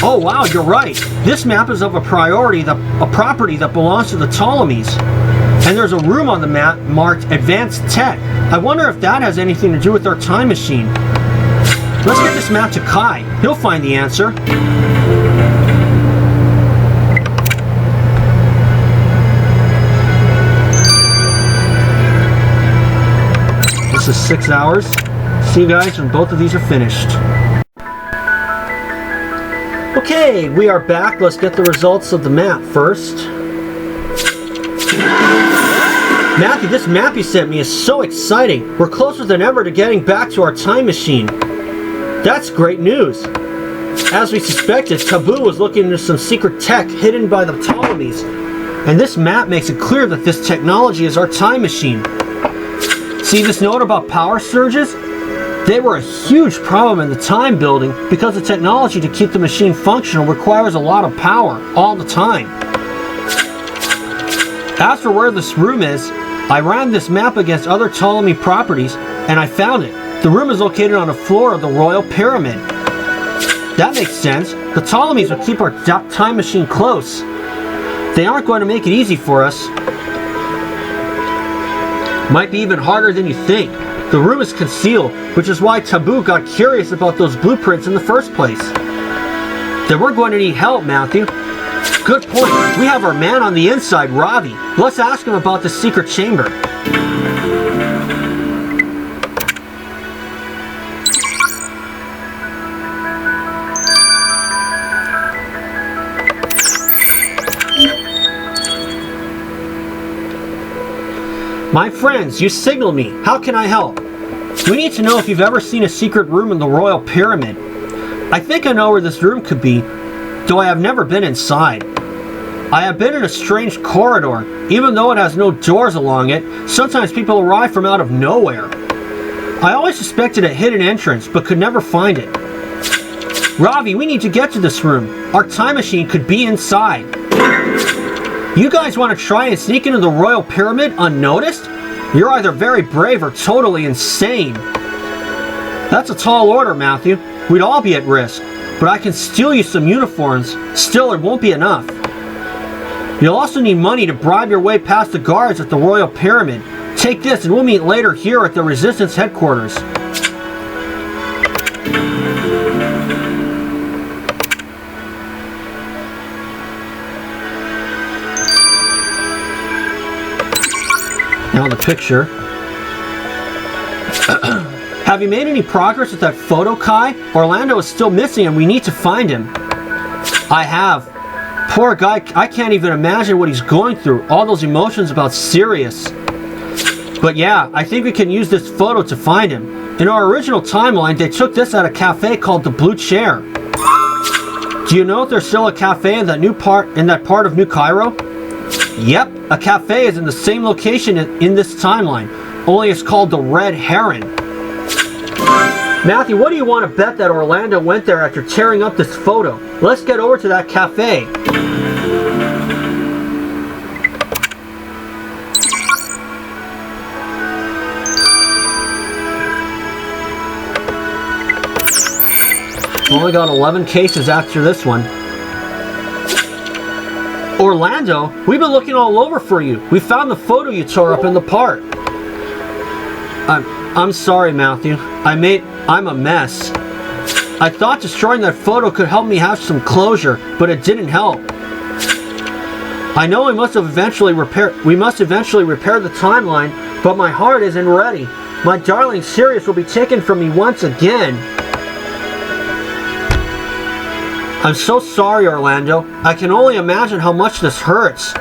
Oh wow, you're right. This map is of a property that belongs to the Ptolemies. And there's a room on the map marked Advanced Tech. I wonder if that has anything to do with our time machine. Let's get this map to Kai. He'll find the answer. This is 6 hours. See you guys when both of these are finished. Okay, we are back. Let's get the results of the map first. Matthew, this map you sent me is so exciting. We're closer than ever to getting back to our time machine. That's great news. As we suspected, Taboo was looking into some secret tech hidden by the Ptolemies. And this map makes it clear that this technology is our time machine. See this note about power surges? They were a huge problem in the time building because the technology to keep the machine functional requires a lot of power all the time. As for where this room is, I ran this map against other Ptolemy properties and I found it. The room is located on the floor of the Royal Pyramid. That makes sense. The Ptolemies will keep our time machine close. They aren't going to make it easy for us. Might be even harder than you think. The room is concealed, which is why Taboo got curious about those blueprints in the first place. Then we're going to need help, Matthew. Good point. We have our man on the inside, Ravi. Let's ask him about the secret chamber. My friends, you signaled me. How can I help? We need to know if you've ever seen a secret room in the Royal Pyramid. I think I know where this room could be, though I have never been inside. I have been in a strange corridor. Even though it has no doors along it, sometimes people arrive from out of nowhere. I always suspected a hidden entrance, but could never find it. Ravi, we need to get to this room. Our time machine could be inside. You guys want to try and sneak into the Royal Pyramid unnoticed? You're either very brave or totally insane. That's a tall order, Matthew. We'd all be at risk. But I can steal you some uniforms. Still, it won't be enough. You'll also need money to bribe your way past the guards at the Royal Pyramid. Take this and we'll meet later here at the Resistance headquarters. Now the picture. Have you made any progress with that photo, Kai? Orlando is still missing and we need to find him. I have. Poor guy, I can't even imagine what he's going through. All those emotions about Sirius. But yeah, I think we can use this photo to find him. In our original timeline, they took this at a cafe called the Blue Chair. Do you know if there's still a cafe in that part of New Cairo? Yep, a cafe is in the same location in this timeline, only it's called the Red Heron. Matthew, what do you want to bet that Orlando went there after tearing up this photo? Let's get over to that cafe. Only got 11 cases after this one. Orlando, we've been looking all over for you. We found the photo you tore up in the park. I'm sorry, Matthew. I'm a mess. I thought destroying that photo could help me have some closure, but it didn't help. I know we must eventually repair the timeline, but my heart isn't ready. My darling Sirius will be taken from me once again. I'm so sorry, Orlando. I can only imagine how much this hurts.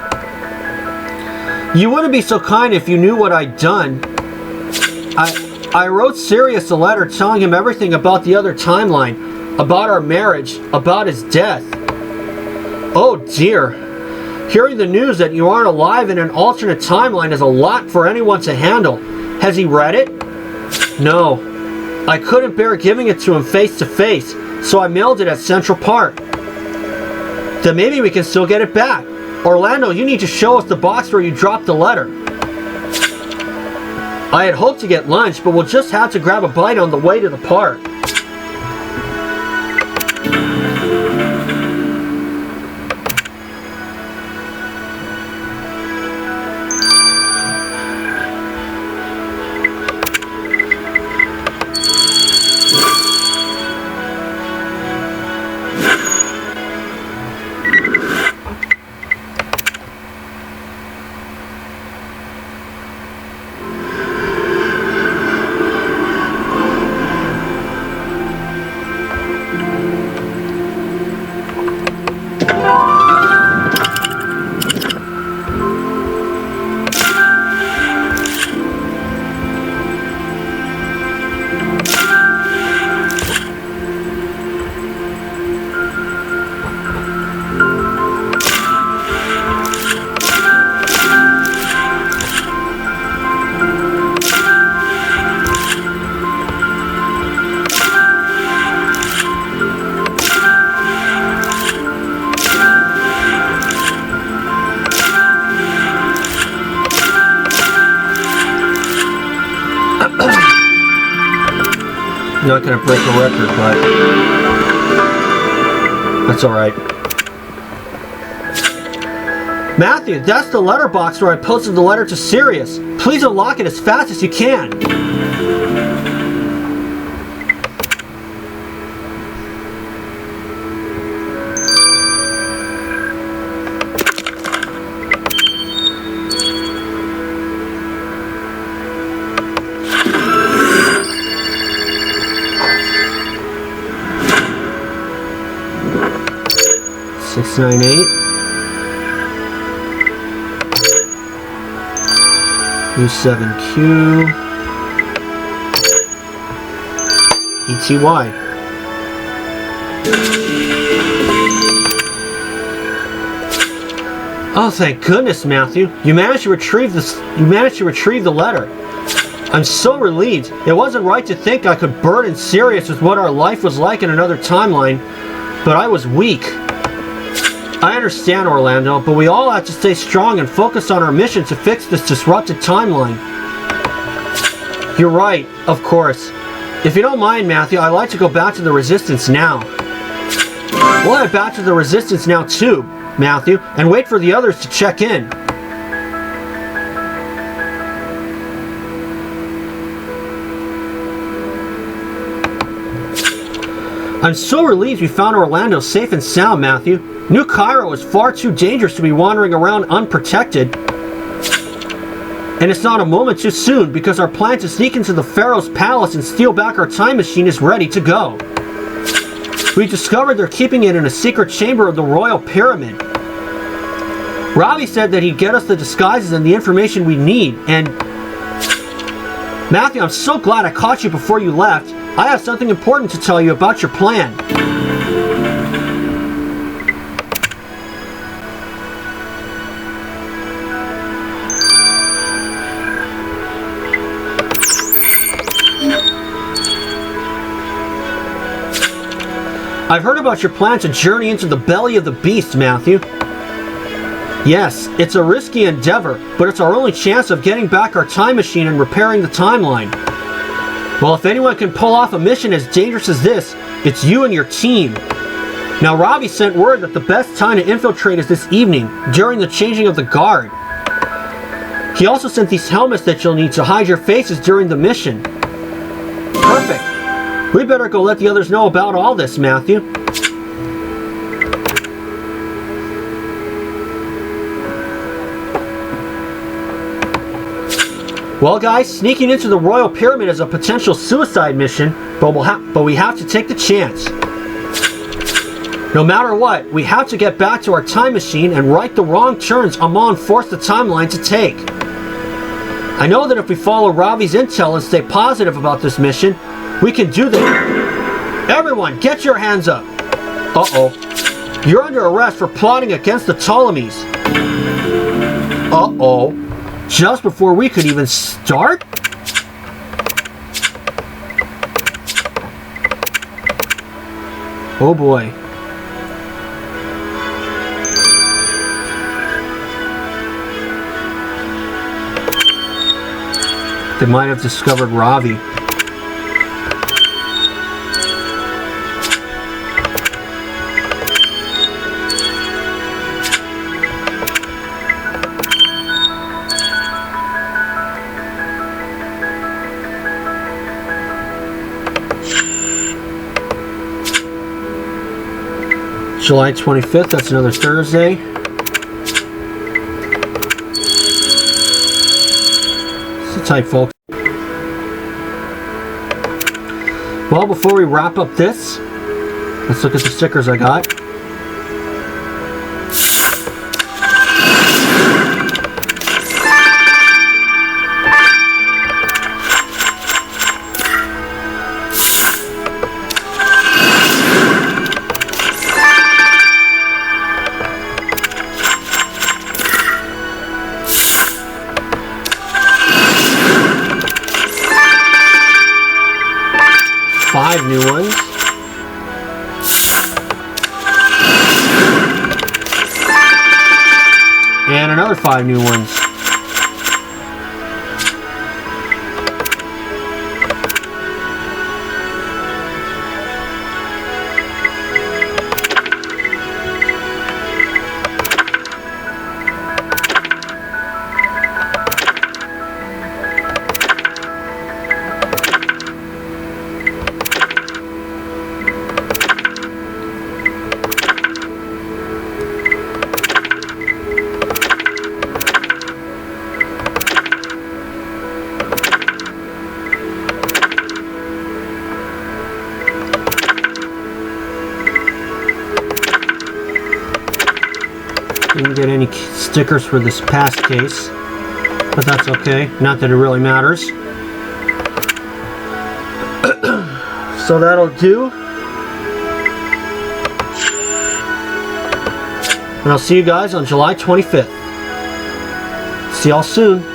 You wouldn't be so kind if you knew what I'd done. I wrote Sirius a letter telling him everything about the other timeline, about our marriage, about his death. Oh dear. Hearing the news that you aren't alive in an alternate timeline is a lot for anyone to handle. Has he read it? No. I couldn't bear giving it to him face to face, so I mailed it at Central Park. Then maybe we can still get it back. Orlando, you need to show us the box where you dropped the letter. I had hoped to get lunch, but we'll just have to grab a bite on the way to the park. Not gonna break a record, but that's alright. Matthew, that's the letterbox where I posted the letter to Sirius. Please unlock it as fast as you can. Six, 9, 8. U7Q ETY. Oh, thank goodness, Matthew. You managed to retrieve this. You managed to retrieve the letter. I'm so relieved. It wasn't right to think I could burden Sirius with what our life was like in another timeline, but I was weak. I understand, Orlando, but we all have to stay strong and focus on our mission to fix this disrupted timeline. You're right, of course. If you don't mind, Matthew, I'd like to go back to the Resistance now. We'll head back to the Resistance now too, Matthew, and wait for the others to check in. I'm so relieved we found Orlando safe and sound, Matthew. New Cairo is far too dangerous to be wandering around unprotected. And it's not a moment too soon, because our plan to sneak into the Pharaoh's palace and steal back our time machine is ready to go. We discovered they're keeping it in a secret chamber of the Royal Pyramid. Robbie said that he'd get us the disguises and the information we need, and... Matthew, I'm so glad I caught you before you left. I have something important to tell you about your plan. I've heard about your plan to journey into the belly of the beast, Matthew. Yes, it's a risky endeavor, but it's our only chance of getting back our time machine and repairing the timeline. Well, if anyone can pull off a mission as dangerous as this, it's you and your team. Now, Robbie sent word that the best time to infiltrate is this evening, during the changing of the guard. He also sent these helmets that you'll need to hide your faces during the mission. Perfect. We better go let the others know about all this, Matthew. Well, guys, sneaking into the Royal Pyramid is a potential suicide mission, but we have to take the chance. No matter what, we have to get back to our time machine and right the wrong turns Amon forced the timeline to take. I know that if we follow Robbie's intel and stay positive about this mission, we can do this. Everyone, get your hands up. Uh-oh. You're under arrest for plotting against the Ptolemies. Uh-oh. Just before we could even start? Oh boy. They might have discovered Robbie. July 25th, that's another Thursday. Sit tight, folks. Well, before we wrap up this, let's look at the stickers I got. Five new ones. And another 5 new ones. Didn't get any stickers for this past case, but that's okay. Not that it really matters. So that'll do. And I'll see you guys on July 25th. See y'all soon.